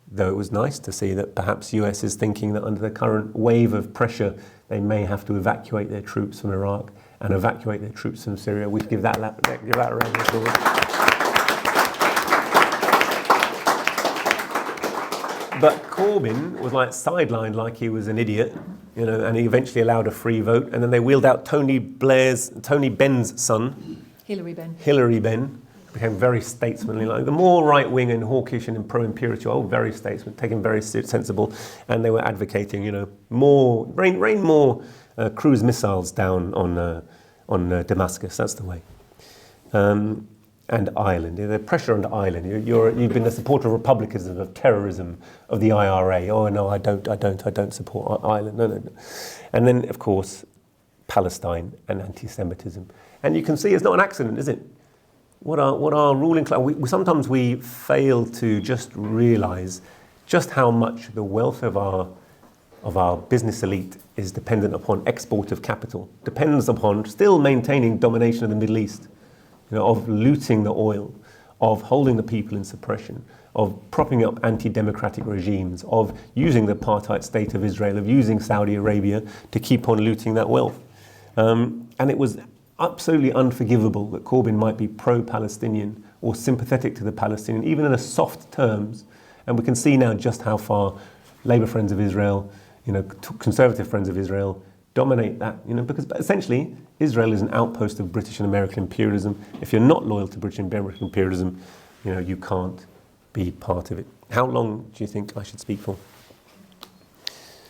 though it was nice to see that perhaps US is thinking that under the current wave of pressure, they may have to evacuate their troops from Iraq and evacuate their troops from Syria. We should give that a round of applause. But Corbyn was sidelined like he was an idiot, and he eventually allowed a free vote. And then they wheeled out Tony Benn's son, Hilary Benn, became very statesmanly. The more right-wing and hawkish and pro-imperial, very statesman, taken very sensible, and they were advocating, rain more cruise missiles down on Damascus. That's the way. And Ireland, the pressure on Ireland. You've been a supporter of republicanism, of terrorism, of the IRA. Oh no, I don't support Ireland. No. And then, of course, Palestine and anti-Semitism. And you can see it's not an accident, is it? What our ruling class. Sometimes we fail to just realise just how much the wealth of our business elite is dependent upon export of capital, depends upon still maintaining domination of the Middle East. Of looting the oil, of holding the people in suppression, of propping up anti-democratic regimes, of using the apartheid state of Israel, of using Saudi Arabia to keep on looting that wealth. And it was absolutely unforgivable that Corbyn might be pro-Palestinian or sympathetic to the Palestinian, even in a soft terms. And we can see now just how far Labour friends of Israel, conservative friends of Israel, dominate that, because essentially Israel is an outpost of British and American imperialism. If you're not loyal to British and American imperialism, you can't be part of it. How long do you think I should speak for?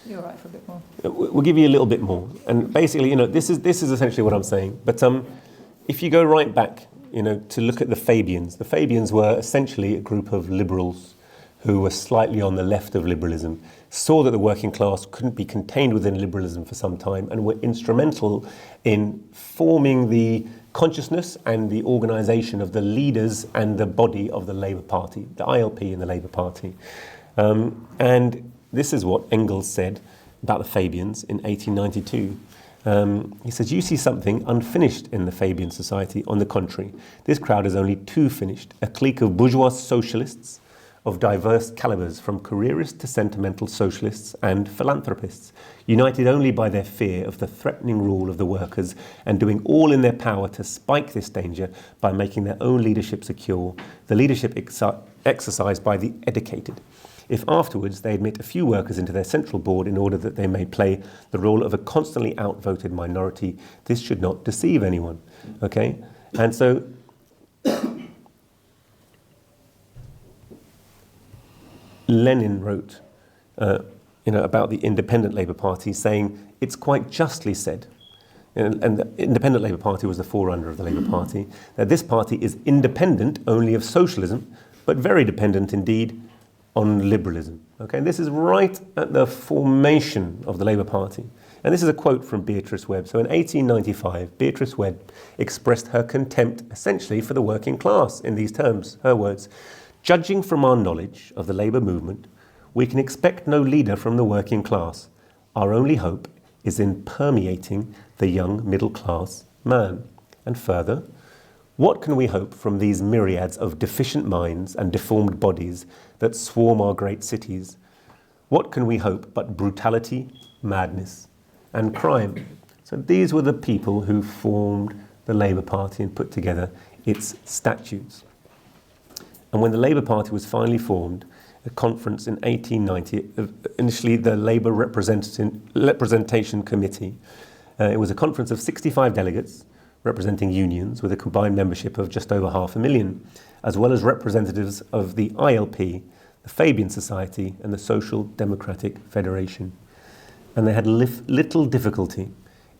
You're right for a bit more. We'll give you a little bit more. And basically, this is essentially what I'm saying. But if you go right back, to look at the Fabians were essentially a group of liberals who were slightly on the left of liberalism, saw that the working class couldn't be contained within liberalism for some time, and were instrumental in forming the consciousness and the organisation of the leaders and the body of the Labour Party, the ILP and the Labour Party. And this is what Engels said about the Fabians in 1892. He says, "You see something unfinished in the Fabian society. On the contrary, this crowd is only too finished, a clique of bourgeois socialists of diverse calibres, from careerists to sentimental socialists and philanthropists, united only by their fear of the threatening rule of the workers and doing all in their power to spike this danger by making their own leadership secure, the leadership exercised by the educated. If afterwards they admit a few workers into their central board in order that they may play the role of a constantly outvoted minority, this should not deceive anyone." Okay? And so Lenin wrote about the Independent Labour Party, saying it's quite justly said, and the Independent Labour Party was the forerunner of the Labour Party, that this party is independent only of socialism, but very dependent indeed on liberalism. Okay, and this is right at the formation of the Labour Party. And this is a quote from Beatrice Webb. So in 1895, Beatrice Webb expressed her contempt essentially for the working class in these terms, her words: "Judging from our knowledge of the labour movement, we can expect no leader from the working class. Our only hope is in permeating the young middle class man." And further, "What can we hope from these myriads of deficient minds and deformed bodies that swarm our great cities? What can we hope but brutality, madness, and crime?" So these were the people who formed the Labour Party and put together its statutes. And when the Labour Party was finally formed, a conference in 1890, initially the Labour Representation Committee, it was a conference of 65 delegates representing unions with a combined membership of just over 500,000, as well as representatives of the ILP, the Fabian Society, and the Social Democratic Federation. And they had little difficulty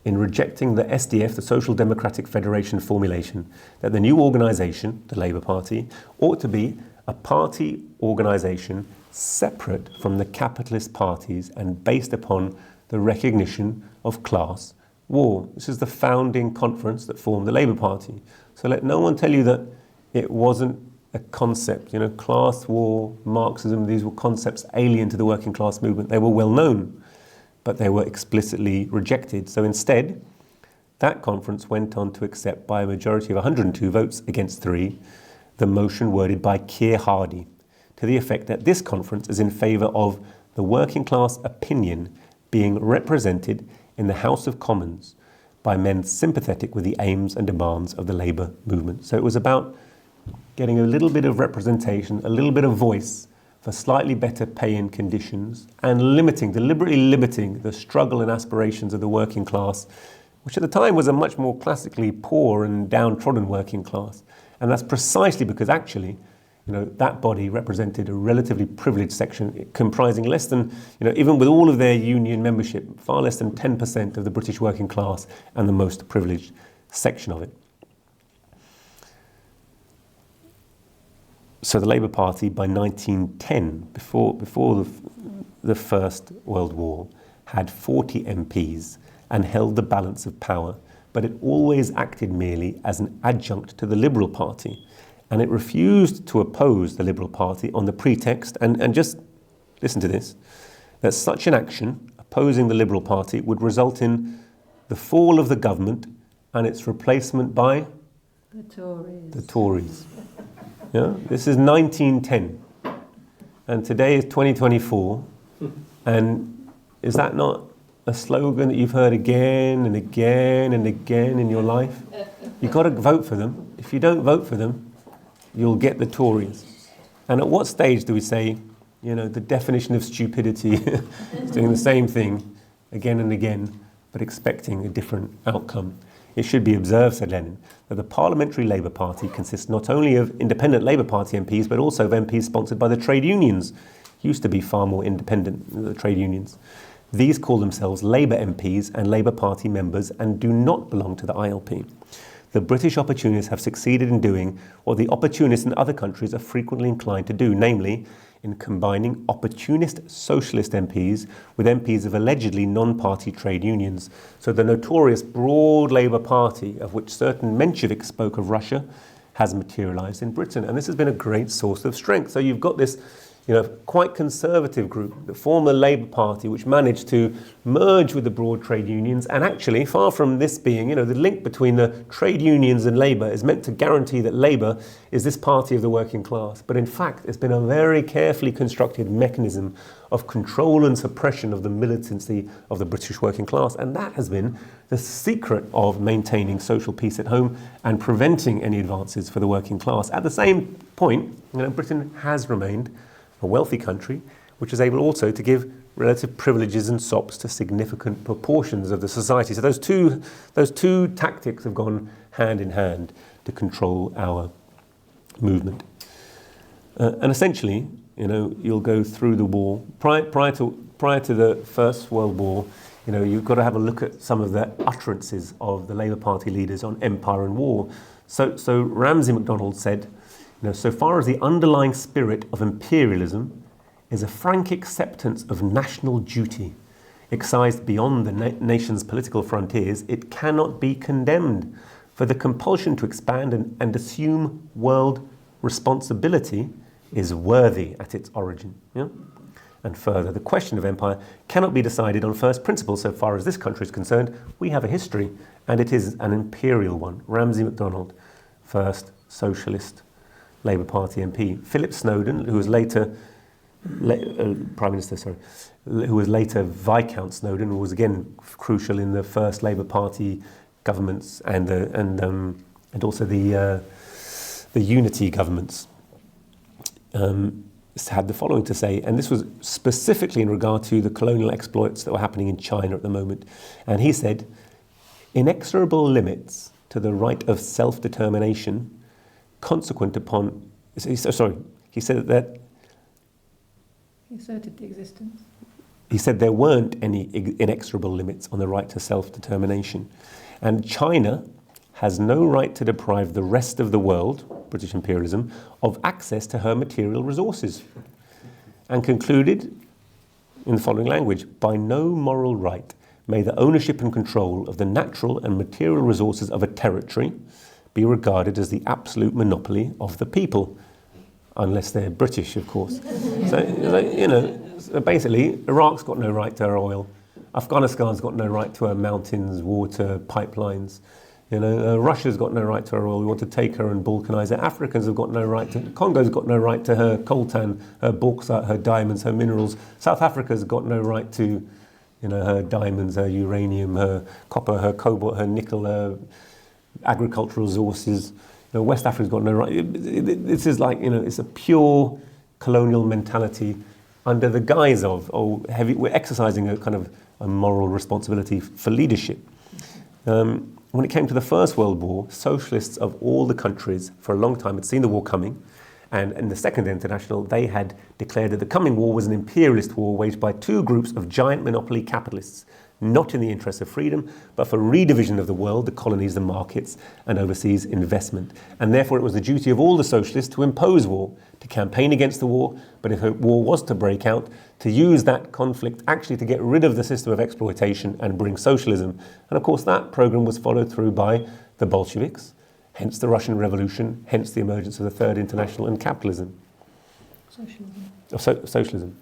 in rejecting the SDF, the Social Democratic Federation formulation, that the new organisation, the Labour Party, ought to be a party organisation separate from the capitalist parties and based upon the recognition of class war. This is the founding conference that formed the Labour Party. So let no one tell you that it wasn't a concept. Class war, Marxism, these were concepts alien to the working class movement. They were well known, but they were explicitly rejected. So instead, that conference went on to accept by a majority of 102 votes against 3, the motion worded by Keir Hardie, to the effect that this conference is in favour of the working class opinion being represented in the House of Commons by men sympathetic with the aims and demands of the labour movement. So it was about getting a little bit of representation, a little bit of voice for slightly better pay and conditions, and deliberately limiting the struggle and aspirations of the working class, which at the time was a much more classically poor and downtrodden working class. And that's precisely because actually, that body represented a relatively privileged section comprising less than, even with all of their union membership, far less than 10% of the British working class and the most privileged section of it. So the Labour Party, by 1910, before the First World War, had 40 MPs and held the balance of power, but it always acted merely as an adjunct to the Liberal Party. And it refused to oppose the Liberal Party on the pretext, and just listen to this, that such an action, opposing the Liberal Party, would result in the fall of the government and its replacement by The Tories. the Tories. Yeah? This is 1910, and today is 2024, and is that not a slogan that you've heard again and again and again in your life? You've got to vote for them. If you don't vote for them, you'll get the Tories. And at what stage do we say, you know, the definition of stupidity is doing the same thing again and again, but expecting a different outcome? It should be observed, said Lenin, that the Parliamentary Labour Party consists not only of independent Labour Party MPs, but also of MPs sponsored by the trade unions. Used to be far more independent than the trade unions. These call themselves Labour MPs and Labour Party members and do not belong to the ILP. The British opportunists have succeeded in doing what the opportunists in other countries are frequently inclined to do, namely in combining opportunist socialist MPs with MPs of allegedly non-party trade unions. So the notorious broad Labour Party, of which certain Mensheviks spoke of Russia, has materialised in Britain. And this has been a great source of strength. So you've got this, you know, quite conservative group, the former Labour Party, which managed to merge with the broad trade unions. And actually, far from this being, you know, the link between the trade unions and Labour is meant to guarantee that Labour is this party of the working class. But in fact, it's been a very carefully constructed mechanism of control and suppression of the militancy of the British working class. And that has been the secret of maintaining social peace at home and preventing any advances for the working class. At the same point, you know, Britain has remained a wealthy country, which is able also to give relative privileges and SOPs to significant proportions of the society. So those two tactics have gone hand in hand to control our movement. And essentially, you know, you'll go through the war. Prior to the First World War, you know, you've got to have a look at some of the utterances of the Labour Party leaders on empire and war. So Ramsay MacDonald said, you know, so far as the underlying spirit of imperialism is a frank acceptance of national duty, excised beyond the nation's political frontiers, it cannot be condemned. For the compulsion to expand and assume world responsibility is worthy at its origin. Yeah? And further, the question of empire cannot be decided on first principles so far as this country is concerned. We have a history, and it is an imperial one. Ramsay MacDonald, first socialist Labour Party MP. Philip Snowden, who was later Prime Minister, who was later Viscount Snowden, who was again crucial in the first Labour Party governments and also the unity governments. Had the following to say, and this was specifically in regard to the colonial exploits that were happening in China at the moment. And he said, inexorable limits to the right of self-determination consequent upon, he said that he asserted the existence. He said there weren't any inexorable limits on the right to self-determination. And China has no right to deprive the rest of the world, British imperialism, of access to her material resources. And concluded in the following language, by no moral right may the ownership and control of the natural and material resources of a territory be regarded as the absolute monopoly of the people, unless they're British, of course. So, you know, so basically, Iraq's got no right to her oil. Afghanistan's got no right to her mountains, water, pipelines. You know, Russia's got no right to her oil. We want to take her and balkanize her. Africans have got no right to. Congo's got no right to her coltan, her bauxite, her diamonds, her minerals. South Africa's got no right to, you know, her diamonds, her uranium, her copper, her cobalt, her nickel, her agricultural resources. You know, West Africa's got no right. This is like, you know, it's a pure colonial mentality under the guise of, we're exercising a kind of a moral responsibility for leadership. When it came to the First World War, socialists of all the countries for a long time had seen the war coming, and in the Second International, they had declared that the coming war was an imperialist war waged by two groups of giant monopoly capitalists, not in the interest of freedom, but for redivision of the world, the colonies, the markets, and overseas investment. And therefore it was the duty of all the socialists to impose war, to campaign against the war, but if a war was to break out, to use that conflict actually to get rid of the system of exploitation and bring socialism. And of course that program was followed through by the Bolsheviks, hence the Russian Revolution, hence the emergence of the Third International and capitalism. Socialism.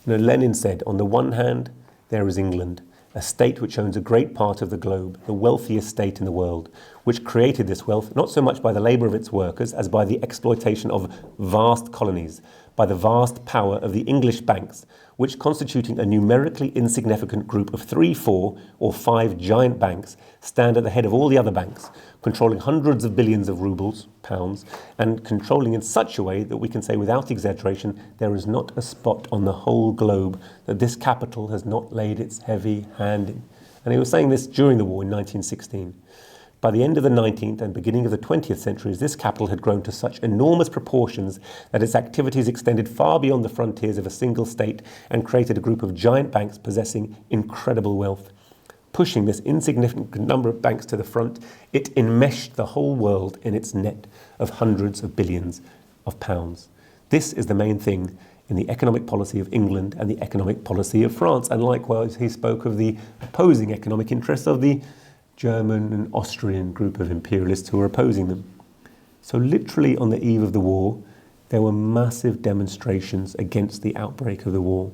You know, Lenin said, on the one hand, there is England, a state which owns a great part of the globe, the wealthiest state in the world, which created this wealth, not so much by the labour of its workers as by the exploitation of vast colonies, by the vast power of the English banks, which, constituting a numerically insignificant group of 3, 4 or 5 giant banks, stand at the head of all the other banks, controlling hundreds of billions of rubles, pounds, and controlling in such a way that we can say without exaggeration, there is not a spot on the whole globe that this capital has not laid its heavy hand in. And he was saying this during the war in 1916. By the end of the 19th and beginning of the 20th centuries, this capital had grown to such enormous proportions that its activities extended far beyond the frontiers of a single state and created a group of giant banks possessing incredible wealth. Pushing this insignificant number of banks to the front, it enmeshed the whole world in its net of hundreds of billions of pounds. This is the main thing in the economic policy of England and the economic policy of France. And likewise, he spoke of the opposing economic interests of the German and Austrian group of imperialists who were opposing them. So literally on the eve of the war, there were massive demonstrations against the outbreak of the war.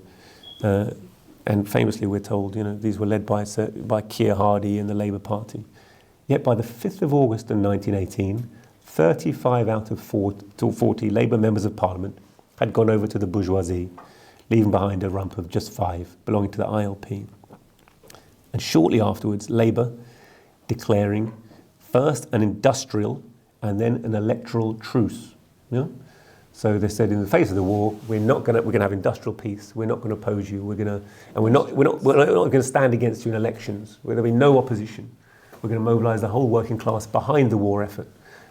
And famously we're told, these were led by Keir Hardie and the Labour Party. Yet by the 5th of August in 1918, 35 out of 40 Labour members of Parliament had gone over to the bourgeoisie, leaving behind a rump of just 5 belonging to the ILP. And shortly afterwards, Labour declaring first an industrial and then an electoral truce. So they said, in the face of the war, we're going to have industrial peace. We're not going to oppose you. We're not going to stand against you in elections. There'll be no opposition. We're going to mobilise the whole working class behind the war effort.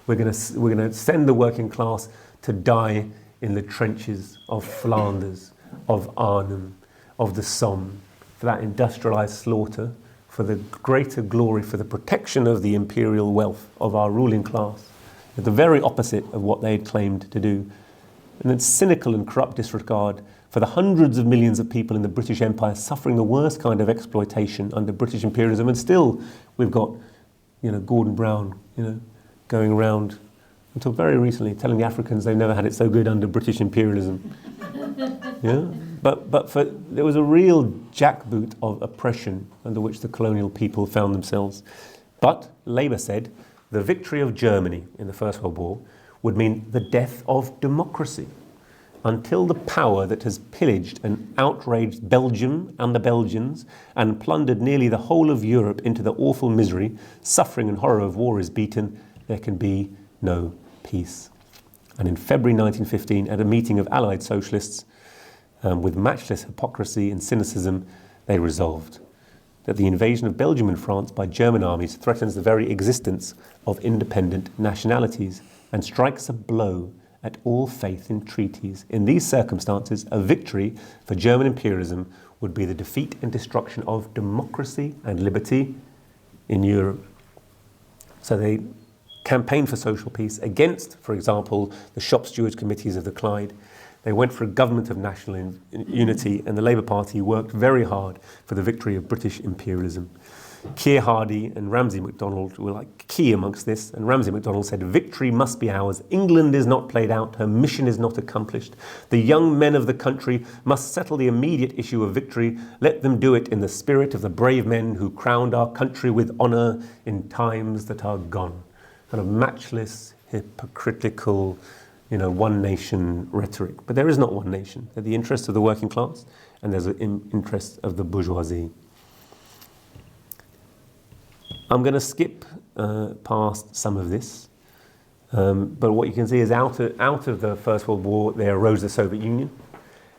We're going to send the working class to die in the trenches of Flanders, of Arnhem, of the Somme, for that industrialised slaughter, for the greater glory, for the protection of the imperial wealth of our ruling class, at the very opposite of what they had claimed to do. And then cynical and corrupt disregard for the hundreds of millions of people in the British Empire suffering the worst kind of exploitation under British imperialism. And still we've got, Gordon Brown, going around until very recently telling the Africans they've never had it so good under British imperialism. But there was a real jackboot of oppression under which the colonial people found themselves. But Labour said the victory of Germany in the First World War would mean the death of democracy, until the power that has pillaged and outraged Belgium and the Belgians and plundered nearly the whole of Europe into the awful misery, suffering and horror of war is beaten, there can be no peace. And in February 1915, at a meeting of Allied socialists, with matchless hypocrisy and cynicism, they resolved that the invasion of Belgium and France by German armies threatens the very existence of independent nationalities and strikes a blow at all faith in treaties. In these circumstances, a victory for German imperialism would be the defeat and destruction of democracy and liberty in Europe. So they campaigned for social peace against, for example, the shop stewards committees of the Clyde. They went for a government of national unity, and the Labour Party worked very hard for the victory of British imperialism. Keir Hardie and Ramsay MacDonald were key amongst this, and Ramsay MacDonald said, "Victory must be ours. England is not played out. Her mission is not accomplished. The young men of the country must settle the immediate issue of victory. Let them do it in the spirit of the brave men who crowned our country with honour in times that are gone." Kind of matchless, hypocritical, one nation rhetoric. But there is not one nation. There are the interests of the working class and there's the interests of the bourgeoisie. I'm going to skip past some of this. But what you can see is out of the First World War, there arose the Soviet Union,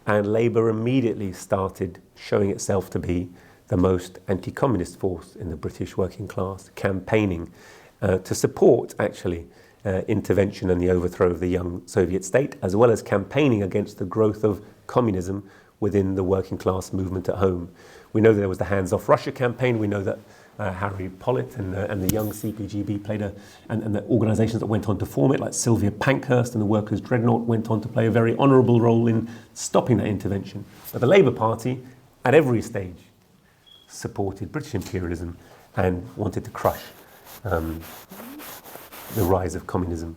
and Labour immediately started showing itself to be the most anti-communist force in the British working class, campaigning to support, actually, intervention and the overthrow of the young Soviet state, as well as campaigning against the growth of communism within the working class movement at home. We know that there was the Hands Off Russia campaign. We know that Harry Pollitt and the young CPGB and the organisations that went on to form it, like Sylvia Pankhurst and the Workers' Dreadnought, went on to play a very honourable role in stopping that intervention. But the Labour Party, at every stage, supported British imperialism and wanted to crush the rise of communism.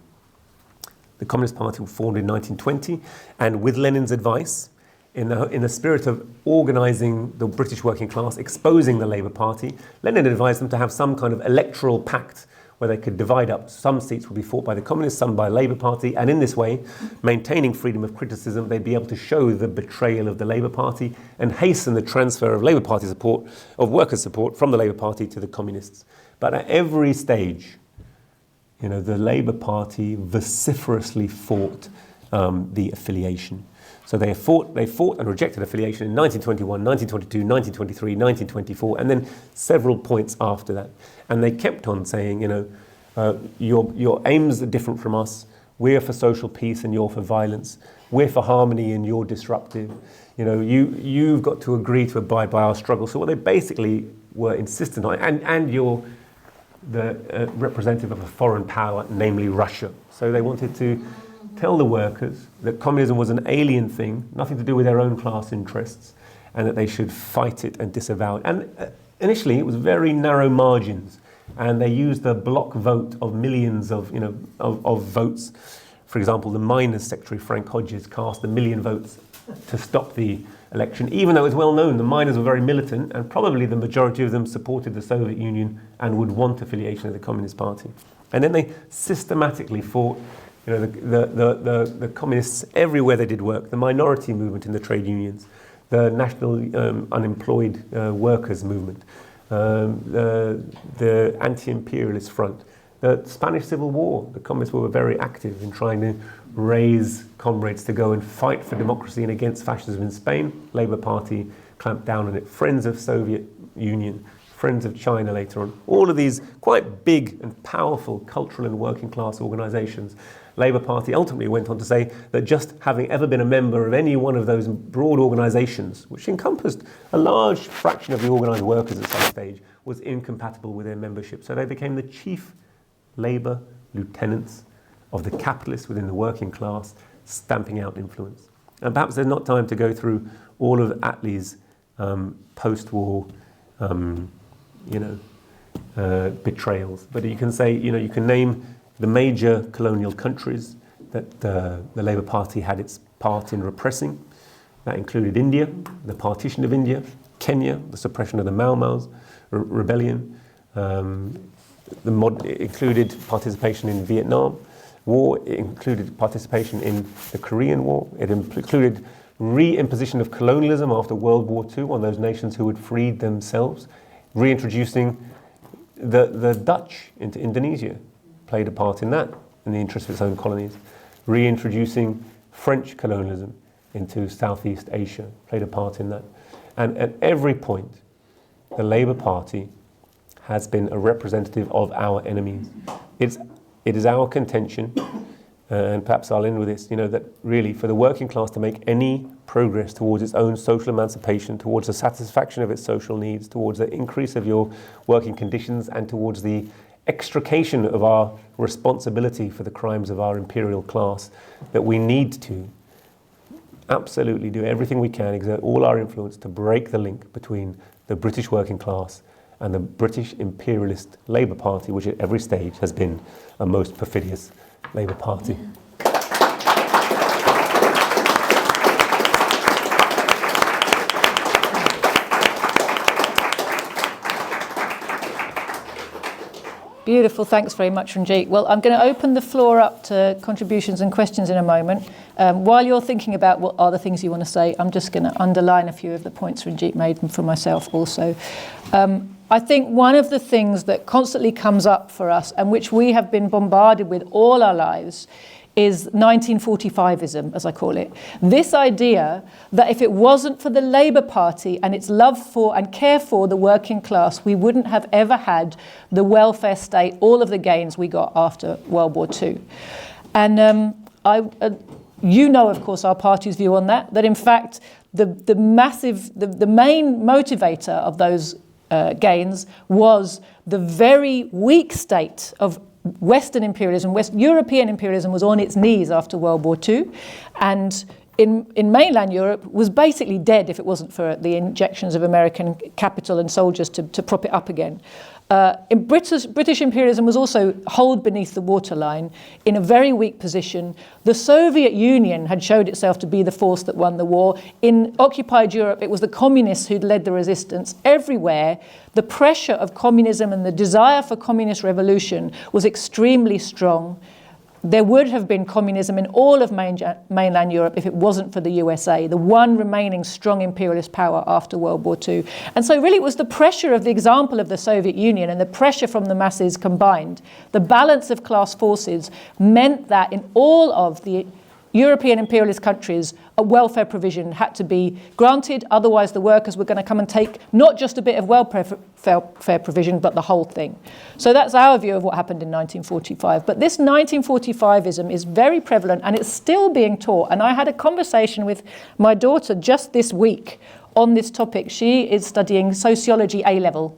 The Communist Party was formed in 1920, and with Lenin's advice, in the spirit of organising the British working class, exposing the Labour Party, Lenin advised them to have some kind of electoral pact where they could divide up. Some seats would be fought by the Communists, some by the Labour Party, and in this way, maintaining freedom of criticism, they'd be able to show the betrayal of the Labour Party and hasten the transfer of Labour Party support, of workers' support from the Labour Party to the Communists. But at every stage, the Labour Party vociferously fought the affiliation. So they fought and rejected affiliation in 1921, 1922, 1923, 1924, and then several points after that. And they kept on saying, your aims are different from us. We're for social peace and you're for violence. We're for harmony and you're disruptive. You've got to agree to abide by our struggle. So what they basically were insistent on, and you're the representative of a foreign power, namely Russia. So they wanted to tell the workers that communism was an alien thing, nothing to do with their own class interests, and that they should fight it and disavow it. And initially, it was very narrow margins, and they used the block vote of millions of votes. For example, the miners' secretary Frank Hodges cast 1 million votes to stop the election, even though it was well known the miners were very militant, and probably the majority of them supported the Soviet Union and would want affiliation with the Communist Party. And then they systematically fought. The communists everywhere they did work, the minority movement in the trade unions, the national unemployed workers movement, the anti-imperialist front, the Spanish Civil War. The communists were very active in trying to raise comrades to go and fight for democracy and against fascism in Spain. Labour Party clamped down on it. Friends of Soviet Union, Friends of China later on. All of these quite big and powerful cultural and working class organisations. Labour Party ultimately went on to say that just having ever been a member of any one of those broad organisations, which encompassed a large fraction of the organised workers at some stage, was incompatible with their membership. So they became the chief labour lieutenants of the capitalists within the working class, stamping out influence. And perhaps there's not time to go through all of Attlee's post-war betrayals, but you can say, you can name the major colonial countries that the Labour Party had its part in repressing. That included India, the partition of India, Kenya, the suppression of the Mau Mau's rebellion. It included participation in Vietnam War. It included participation in the Korean War. It included re-imposition of colonialism after World War II on those nations who had freed themselves, reintroducing the Dutch into Indonesia, played a part in that in the interest of its own colonies, reintroducing French colonialism into Southeast Asia, played a part in that. And at every point, the Labour Party has been a representative of our enemies. It is our contention, and perhaps I'll end with this, that really for the working class to make any progress towards its own social emancipation, towards the satisfaction of its social needs, towards the increase of your working conditions, and towards the extrication of our responsibility for the crimes of our imperial class, that we need to absolutely do everything we can, exert all our influence to break the link between the British working class and the British imperialist Labour Party, which at every stage has been a most perfidious Labour Party. Beautiful, thanks very much, Ranjit. Well, I'm going to open the floor up to contributions and questions in a moment. While you're thinking about what are the things you want to say, I'm just going to underline a few of the points Ranjit made for myself also. I think one of the things that constantly comes up for us, and which we have been bombarded with all our lives, is 1945ism, as I call it. This idea that if it wasn't for the Labour Party and its love for and care for the working class, we wouldn't have ever had the welfare state, all of the gains we got after World War II. And of course, our party's view on that in fact, the main motivator of those gains was the very weak state of Western imperialism. West European imperialism was on its knees after World War II, and in mainland Europe was basically dead if it wasn't for the injections of American capital and soldiers to prop it up again. In British imperialism was also holed beneath the waterline in a very weak position. The Soviet Union had showed itself to be the force that won the war. In occupied Europe, it was the communists who'd led the resistance. Everywhere, the pressure of communism and the desire for communist revolution was extremely strong. There would have been communism in all of mainland Europe if it wasn't for the USA, the one remaining strong imperialist power after World War II. And so really it was the pressure of the example of the Soviet Union and the pressure from the masses combined. The balance of class forces meant that in all of the European imperialist countries, a welfare provision had to be granted, otherwise the workers were going to come and take not just a bit of welfare provision, but the whole thing. So that's our view of what happened in 1945. But this 1945ism is very prevalent and it's still being taught. And I had a conversation with my daughter just this week on this topic. She is studying sociology A-level.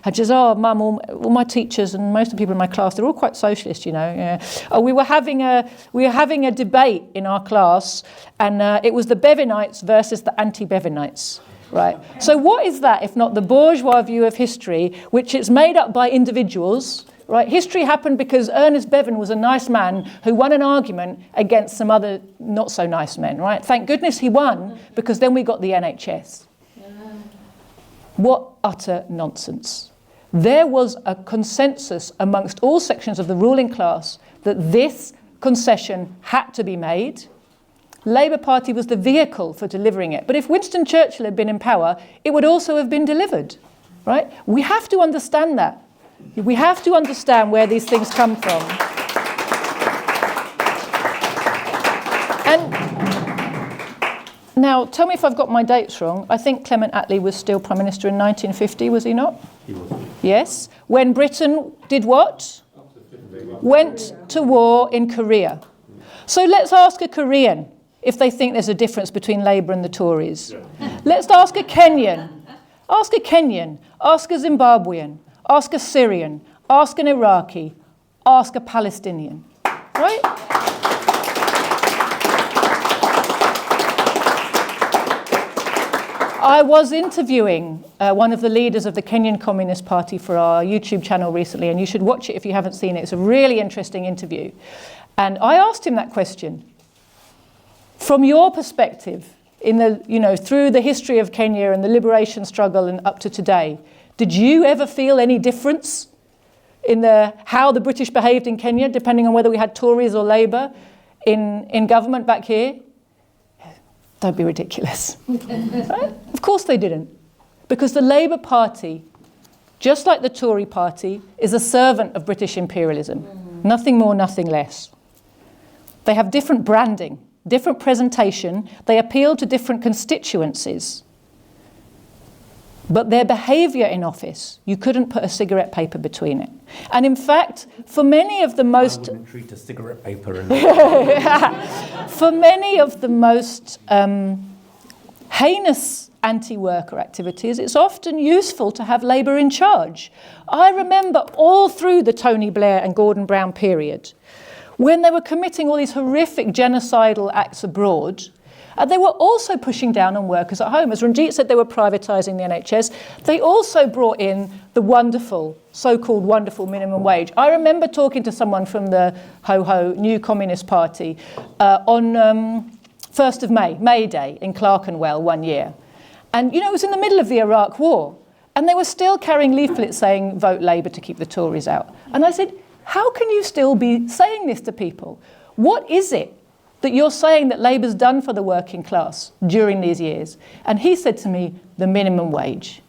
And she says, oh, Mum, all my teachers and most of the people in my class, they're all quite socialist, you know. Yeah. Oh, we were having a debate in our class, and it was the Bevinites versus the anti-Bevinites, right? So what is that if not the bourgeois view of history, which is made up by individuals, right? History happened because Ernest Bevin was a nice man who won an argument against some other not-so-nice men, right? Thank goodness he won, because then we got the NHS. What utter nonsense. There was a consensus amongst all sections of the ruling class that this concession had to be made. Labour Party was the vehicle for delivering it. But if Winston Churchill had been in power, it would also have been delivered, right? We have to understand that. We have to understand where these things come from. And now, tell me if I've got my dates wrong. I think Clement Attlee was still Prime Minister in 1950, was he not? He was. Yes. When Britain did what? Went to war in Korea. So let's ask a Korean if they think there's a difference between Labour and the Tories. Yeah. Let's ask a Kenyan. Ask a Kenyan. Ask a Zimbabwean. Ask a Syrian. Ask an Iraqi. Ask a Palestinian. Right? I was interviewing one of the leaders of the Kenyan Communist Party for our YouTube channel recently, and you should watch it if you haven't seen it. It's a really interesting interview. And I asked him that question. From your perspective, through the history of Kenya and the liberation struggle and up to today, did you ever feel any difference in how the British behaved in Kenya, depending on whether we had Tories or Labour in government back here? Don't be ridiculous. Right? Of course they didn't. Because the Labour Party, just like the Tory Party, is a servant of British imperialism. Nothing more, nothing less. They have different branding, different presentation. They appeal to different constituencies. But their behaviour in office, you couldn't put a cigarette paper between it. And in fact, for many of the most... I wouldn't treat a cigarette paper in for many of the most heinous anti-worker activities, it's often useful to have Labour in charge. I remember all through the Tony Blair and Gordon Brown period, when they were committing all these horrific genocidal acts abroad, they were also pushing down on workers at home. As Ranjit said, they were privatising the NHS. They also brought in the wonderful, so-called wonderful minimum wage. I remember talking to someone from the Ho-Ho New Communist Party on 1st of May Day in Clerkenwell one year. And, it was in the middle of the Iraq War. And they were still carrying leaflets saying, vote Labour to keep the Tories out. And I said, how can you still be saying this to people? What is it that you're saying that Labour's done for the working class during these years? And he said to me, the minimum wage.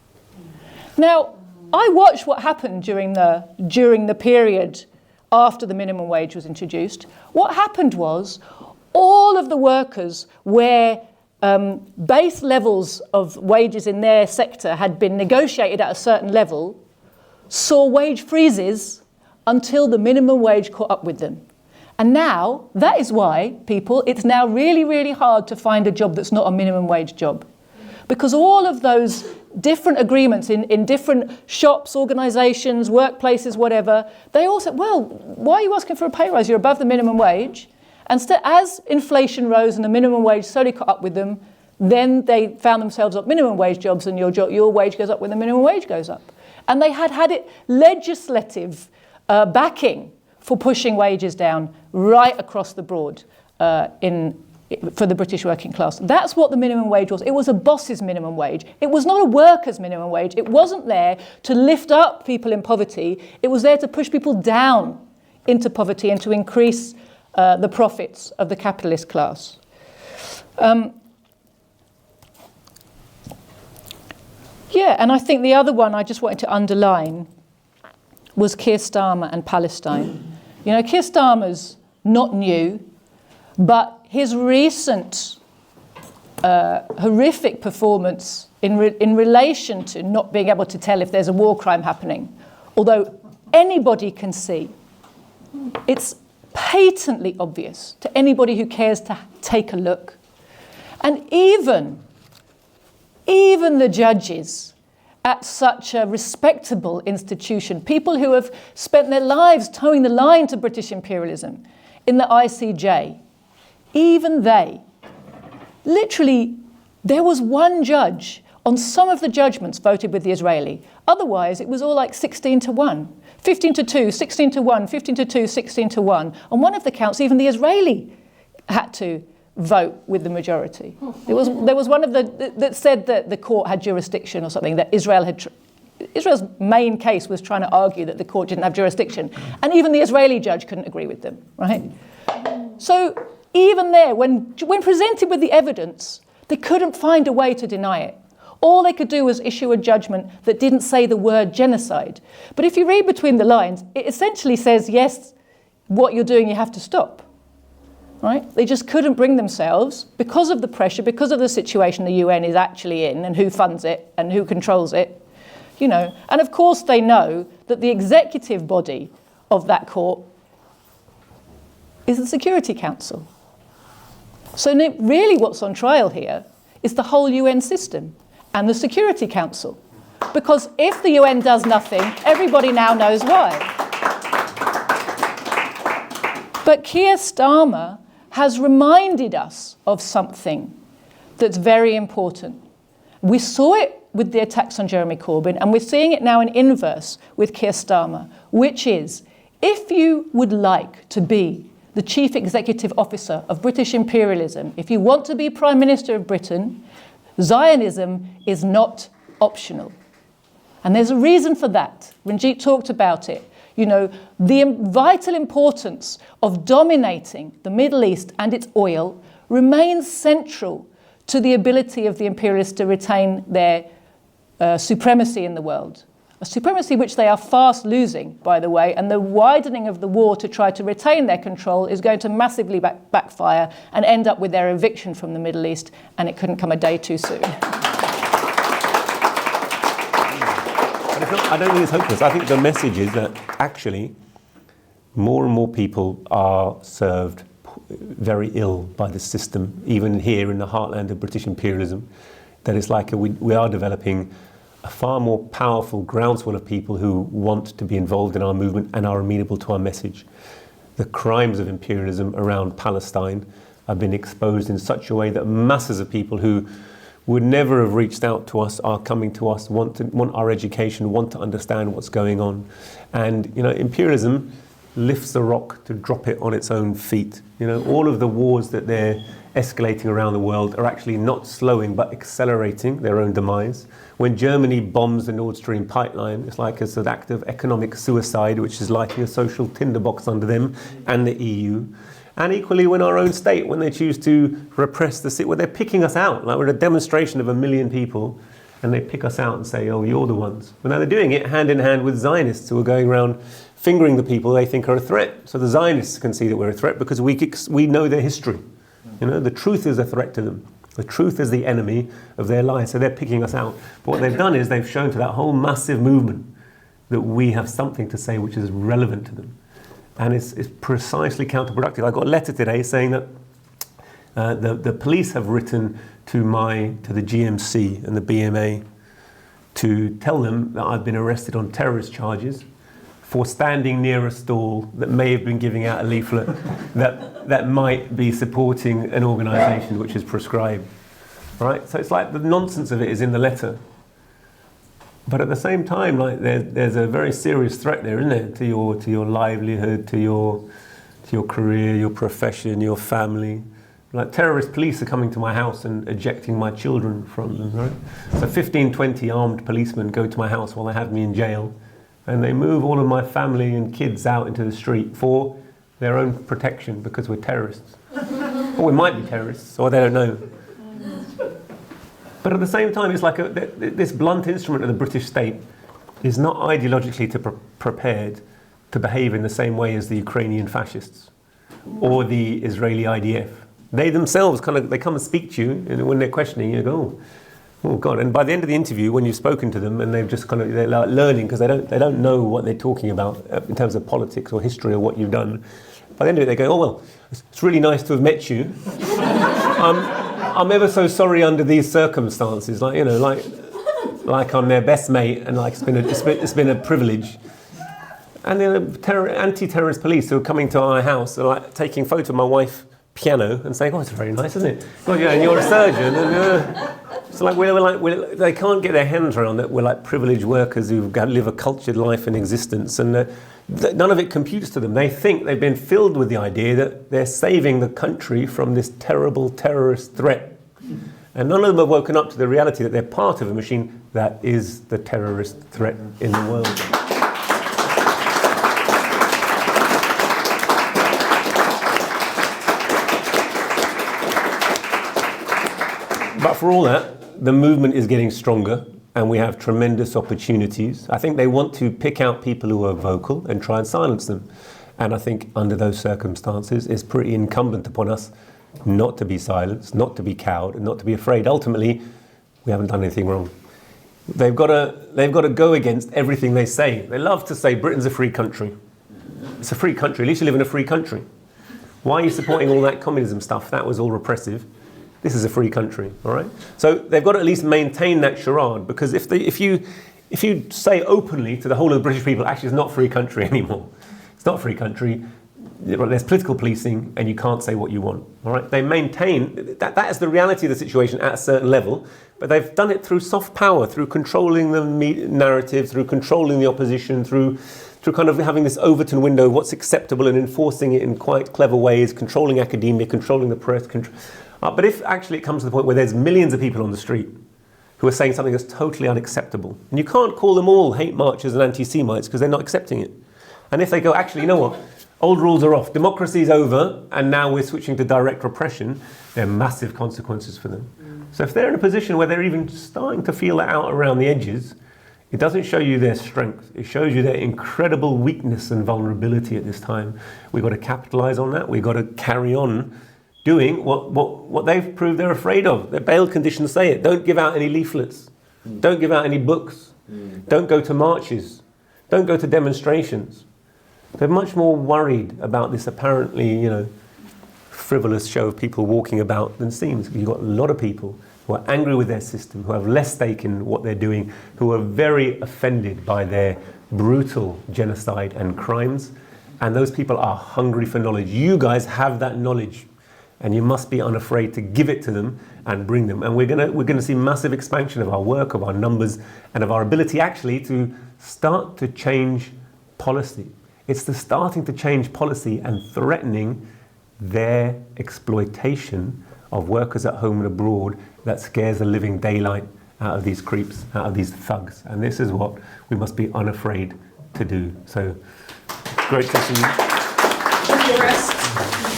Now, I watched what happened during the period after the minimum wage was introduced. What happened was all of the workers where base levels of wages in their sector had been negotiated at a certain level saw wage freezes until the minimum wage caught up with them. And now, that is why, it's now really, really hard to find a job that's not a minimum wage job. Because all of those different agreements in different shops, organisations, workplaces, whatever, they all said, well, why are you asking for a pay rise? You're above the minimum wage. And as inflation rose and the minimum wage slowly caught up with them, then they found themselves at minimum wage jobs, and your wage goes up when the minimum wage goes up. And they had it legislative backing for pushing wages down right across the board for the British working class. That's what the minimum wage was. It was a boss's minimum wage. It was not a worker's minimum wage. It wasn't there to lift up people in poverty. It was there to push people down into poverty and to increase the profits of the capitalist class. Yeah, and I think the other one I just wanted to underline was Keir Starmer and Palestine. You know, Keir Starmer's not new, but his recent horrific performance in relation to not being able to tell if there's a war crime happening, although anybody can see, it's patently obvious to anybody who cares to take a look. And even the judges at such a respectable institution, people who have spent their lives towing the line to British imperialism in the ICJ, even they, literally, there was one judge on some of the judgments voted with the Israeli. Otherwise, it was all like 16-1, 15-2, 16-1, 15-2, 16-1. On one of the counts, even the Israeli had to vote with the majority. There was one of that said that the court had jurisdiction or something, that Israel's main case was trying to argue that the court didn't have jurisdiction. And even the Israeli judge couldn't agree with them, right? So even there, when presented with the evidence, they couldn't find a way to deny it. All they could do was issue a judgment that didn't say the word genocide. But if you read between the lines, it essentially says, yes, what you're doing, you have to stop. Right? They just couldn't bring themselves, because of the pressure, because of the situation the UN is actually in and who funds it and who controls it, you know. And of course they know that the executive body of that court is the Security Council. So really what's on trial here is the whole UN system and the Security Council. Because if the UN does nothing, everybody now knows why. But Keir Starmer has reminded us of something that's very important. We saw it with the attacks on Jeremy Corbyn, and we're seeing it now in inverse with Keir Starmer, which is, if you would like to be the chief executive officer of British imperialism, if you want to be Prime Minister of Britain, Zionism is not optional. And there's a reason for that. Ranjit talked about it. You know, the vital importance of dominating the Middle East and its oil remains central to the ability of the imperialists to retain their supremacy in the world. A supremacy which they are fast losing, by the way, and the widening of the war to try to retain their control is going to massively backfire and end up with their eviction from the Middle East, and it couldn't come a day too soon. I don't think it's hopeless. I think the message is that actually more and more people are served very ill by the system, even here in the heartland of British imperialism, that it's like we are developing a far more powerful groundswell of people who want to be involved in our movement and are amenable to our message. The crimes of imperialism around Palestine have been exposed in such a way that masses of people who would never have reached out to us are coming to us, want our education, want to understand what's going on. And, you know, imperialism lifts the rock to drop it on its own feet. You know, all of the wars that they're escalating around the world are actually not slowing but accelerating their own demise. When Germany bombs the Nord Stream pipeline, it's like it's an act of economic suicide, which is lighting a social tinderbox under them and the EU. And equally, when our own state, when they choose to repress the city, well, they're picking us out. Like we're a demonstration of 1 million people, and they pick us out and say, oh, you're the ones. But now they're doing it hand in hand with Zionists who are going around fingering the people they think are a threat. So the Zionists can see that we're a threat because we know their history. You know, the truth is a threat to them. The truth is the enemy of their lives. So they're picking us out. But what they've done is they've shown to that whole massive movement that we have something to say which is relevant to them. And it's precisely counterproductive. I got a letter today saying that the police have written to the GMC and the BMA to tell them that I've been arrested on terrorist charges for standing near a stall that may have been giving out a leaflet that might be supporting an organisation which is proscribed. Right? So it's like the nonsense of it is in the letter. But at the same time, like there's a very serious threat there, isn't there, to your livelihood, to your career, your profession, your family. Like terrorist police are coming to my house and ejecting my children from them, right? So 15, 20 armed policemen go to my house while they have me in jail, and they move all of my family and kids out into the street for their own protection because we're terrorists. Or we might be terrorists, or they don't know. But at the same time, it's like this blunt instrument of the British state is not ideologically prepared to behave in the same way as the Ukrainian fascists or the Israeli IDF. They themselves they come and speak to you, and when they're questioning you, go, oh God. And by the end of the interview, when you've spoken to them and they've just they're like learning because they don't know what they're talking about in terms of politics or history or what you've done. By the end of it, they go, oh well, it's really nice to have met you. I'm ever so sorry under these circumstances, like I'm their best mate, and like it's been a privilege. And the anti-terrorist police who are coming to our house are like taking photo of my wife piano and saying, "Oh, it's very nice, isn't it? God, yeah, and you're a surgeon." And so like they can't get their hands around that we're like privileged workers who've got to live a cultured life and existence, and none of it computes to them. They think they've been filled with the idea that they're saving the country from this terrible terrorist threat. And none of them have woken up to the reality that they're part of a machine that is the terrorist threat in the world. But for all that, the movement is getting stronger and we have tremendous opportunities. I think they want to pick out people who are vocal and try and silence them. And I think under those circumstances, it's pretty incumbent upon us not to be silenced, not to be cowed, and not to be afraid. Ultimately, we haven't done anything wrong. They've got to go against everything they say. They love to say Britain's a free country. It's a free country. At least you live in a free country. Why are you supporting all that communism stuff? That was all repressive. This is a free country, all right? So they've got to at least maintain that charade, because if you say openly to the whole of the British people, actually it's not a free country anymore. It's not a free country. There's political policing and you can't say what you want, all right? They maintain, that is the reality of the situation at a certain level, but they've done it through soft power, through controlling the narrative, through controlling the opposition, through kind of having this Overton window, what's acceptable, and enforcing it in quite clever ways, controlling academia, controlling the press. But if actually it comes to the point where there's millions of people on the street who are saying something that's totally unacceptable, and you can't call them all hate marchers and anti-Semites because they're not accepting it. And if they go, actually, you know what, old rules are off, democracy's over, and now we're switching to direct repression, there are massive consequences for them. So if they're in a position where they're even starting to feel that out around the edges, it doesn't show you their strength. It shows you their incredible weakness and vulnerability at this time. We've got to capitalize on that. We've got to carry on doing what they've proved they're afraid of. Their bail conditions say it. Don't give out any leaflets. Don't give out any books. Don't go to marches. Don't go to demonstrations. They're much more worried about this apparently, frivolous show of people walking about than seems. You've got a lot of people who are angry with their system, who have less stake in what they're doing, who are very offended by their brutal genocide and crimes. And those people are hungry for knowledge. You guys have that knowledge. And you must be unafraid to give it to them and bring them. And we're gonna see massive expansion of our work, of our numbers, and of our ability actually to start to change policy. It's the starting to change policy and threatening their exploitation of workers at home and abroad that scares the living daylight out of these creeps, out of these thugs. And this is what we must be unafraid to do. So, great to see you. Thank you, Rest.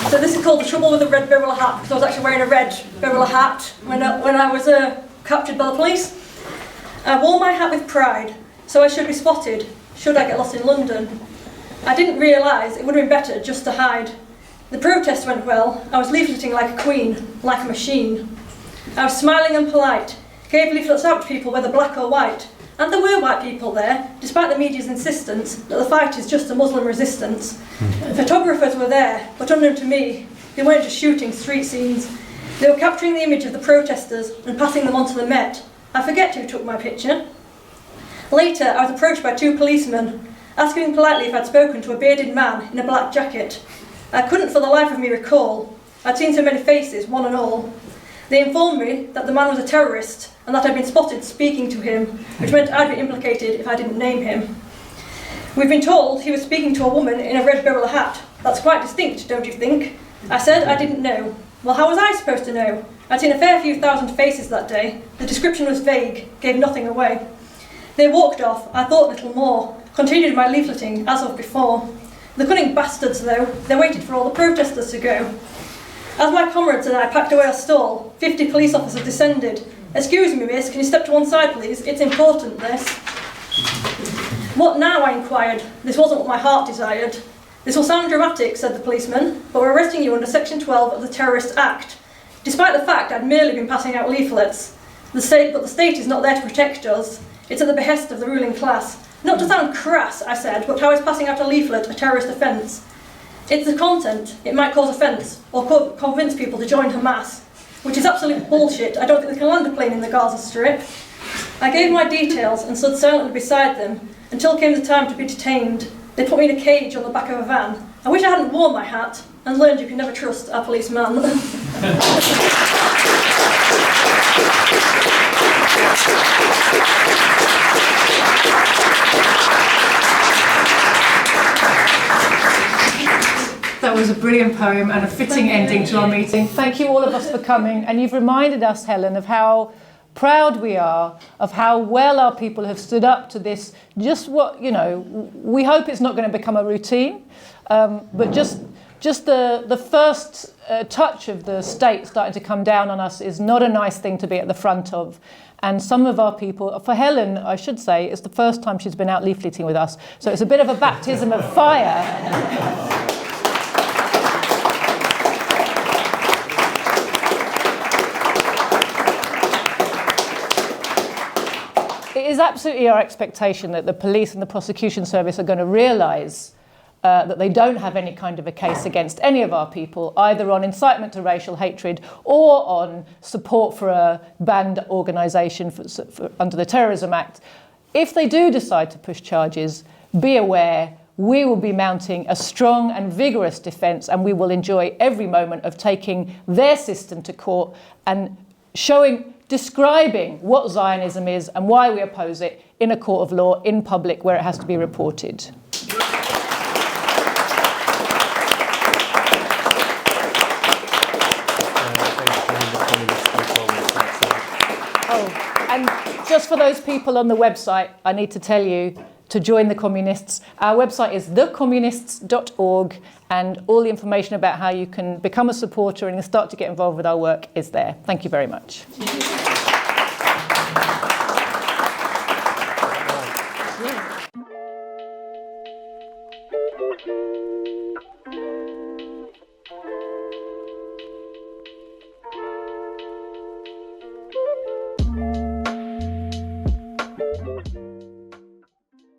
So this is called The Trouble with the Red Bowler Hat, because I was actually wearing a red bowler hat when I was captured by the police. I wore my hat with pride, so I should be spotted, should I get lost in London. I didn't realise it would have been better just to hide. The protest went well. I was leafleting like a queen, like a machine. I was smiling and polite, gave leaflets out to people whether black or white. And there were white people there, despite the media's insistence that the fight is just a Muslim resistance. Photographers were there, but unknown to me, they weren't just shooting street scenes. They were capturing the image of the protesters and passing them on to the Met. I forget who took my picture. Later, I was approached by two policemen. asking him politely if I'd spoken to a bearded man in a black jacket. I couldn't for the life of me recall. I'd seen so many faces, one and all. They informed me that the man was a terrorist and that I'd been spotted speaking to him, which meant I'd be implicated if I didn't name him. We've been told he was speaking to a woman in a red bowler hat. That's quite distinct, don't you think? I said I didn't know. Well, how was I supposed to know? I'd seen a fair few thousand faces that day. The description was vague, gave nothing away. They walked off. I thought little more. Continued my leafleting, as of before. The cunning bastards, though, they waited for all the protesters to go. As my comrades and I packed away our stall, 50 police officers descended. "Excuse me, miss, can you step to one side, please? It's important, this." "What now?" I inquired. This wasn't what my heart desired. "This will sound dramatic," said the policeman, "but we're arresting you under Section 12 of the Terrorist Act." Despite the fact I'd merely been passing out leaflets. But the state is not there to protect us. It's at the behest of the ruling class. Not to sound crass, I said, but how is passing out a leaflet a terrorist offence? It's the content. It might cause offence, or convince people to join Hamas, which is absolute bullshit. I don't think they can land a plane in the Gaza Strip. I gave my details and stood silently beside them until came the time to be detained. They put me in a cage on the back of a van. I wish I hadn't worn my hat and learned you can never trust a policeman. That was a brilliant poem and a fitting ending to our meeting. Thank you all of us for coming, and you've reminded us, Helen, of how proud we are of how well our people have stood up to this. Just what, you know, we hope it's not going to become a routine, but just the first touch of the state starting to come down on us is not a nice thing to be at the front of. And some of our people, for Helen, I should say, it's the first time she's been out leafleting with us, so it's a bit of a baptism of fire. It is absolutely our expectation that the police and the prosecution service are going to realise that they don't have any kind of a case against any of our people, either on incitement to racial hatred or on support for a banned organisation under the Terrorism Act. If they do decide to push charges, be aware we will be mounting a strong and vigorous defence, and we will enjoy every moment of taking their system to court and describing what Zionism is and why we oppose it in a court of law, in public, where it has to be reported. Oh, and just for those people on the website, I need to tell you to join the Communists. Our website is thecommunists.org, and all the information about how you can become a supporter and start to get involved with our work is there. Thank you very much.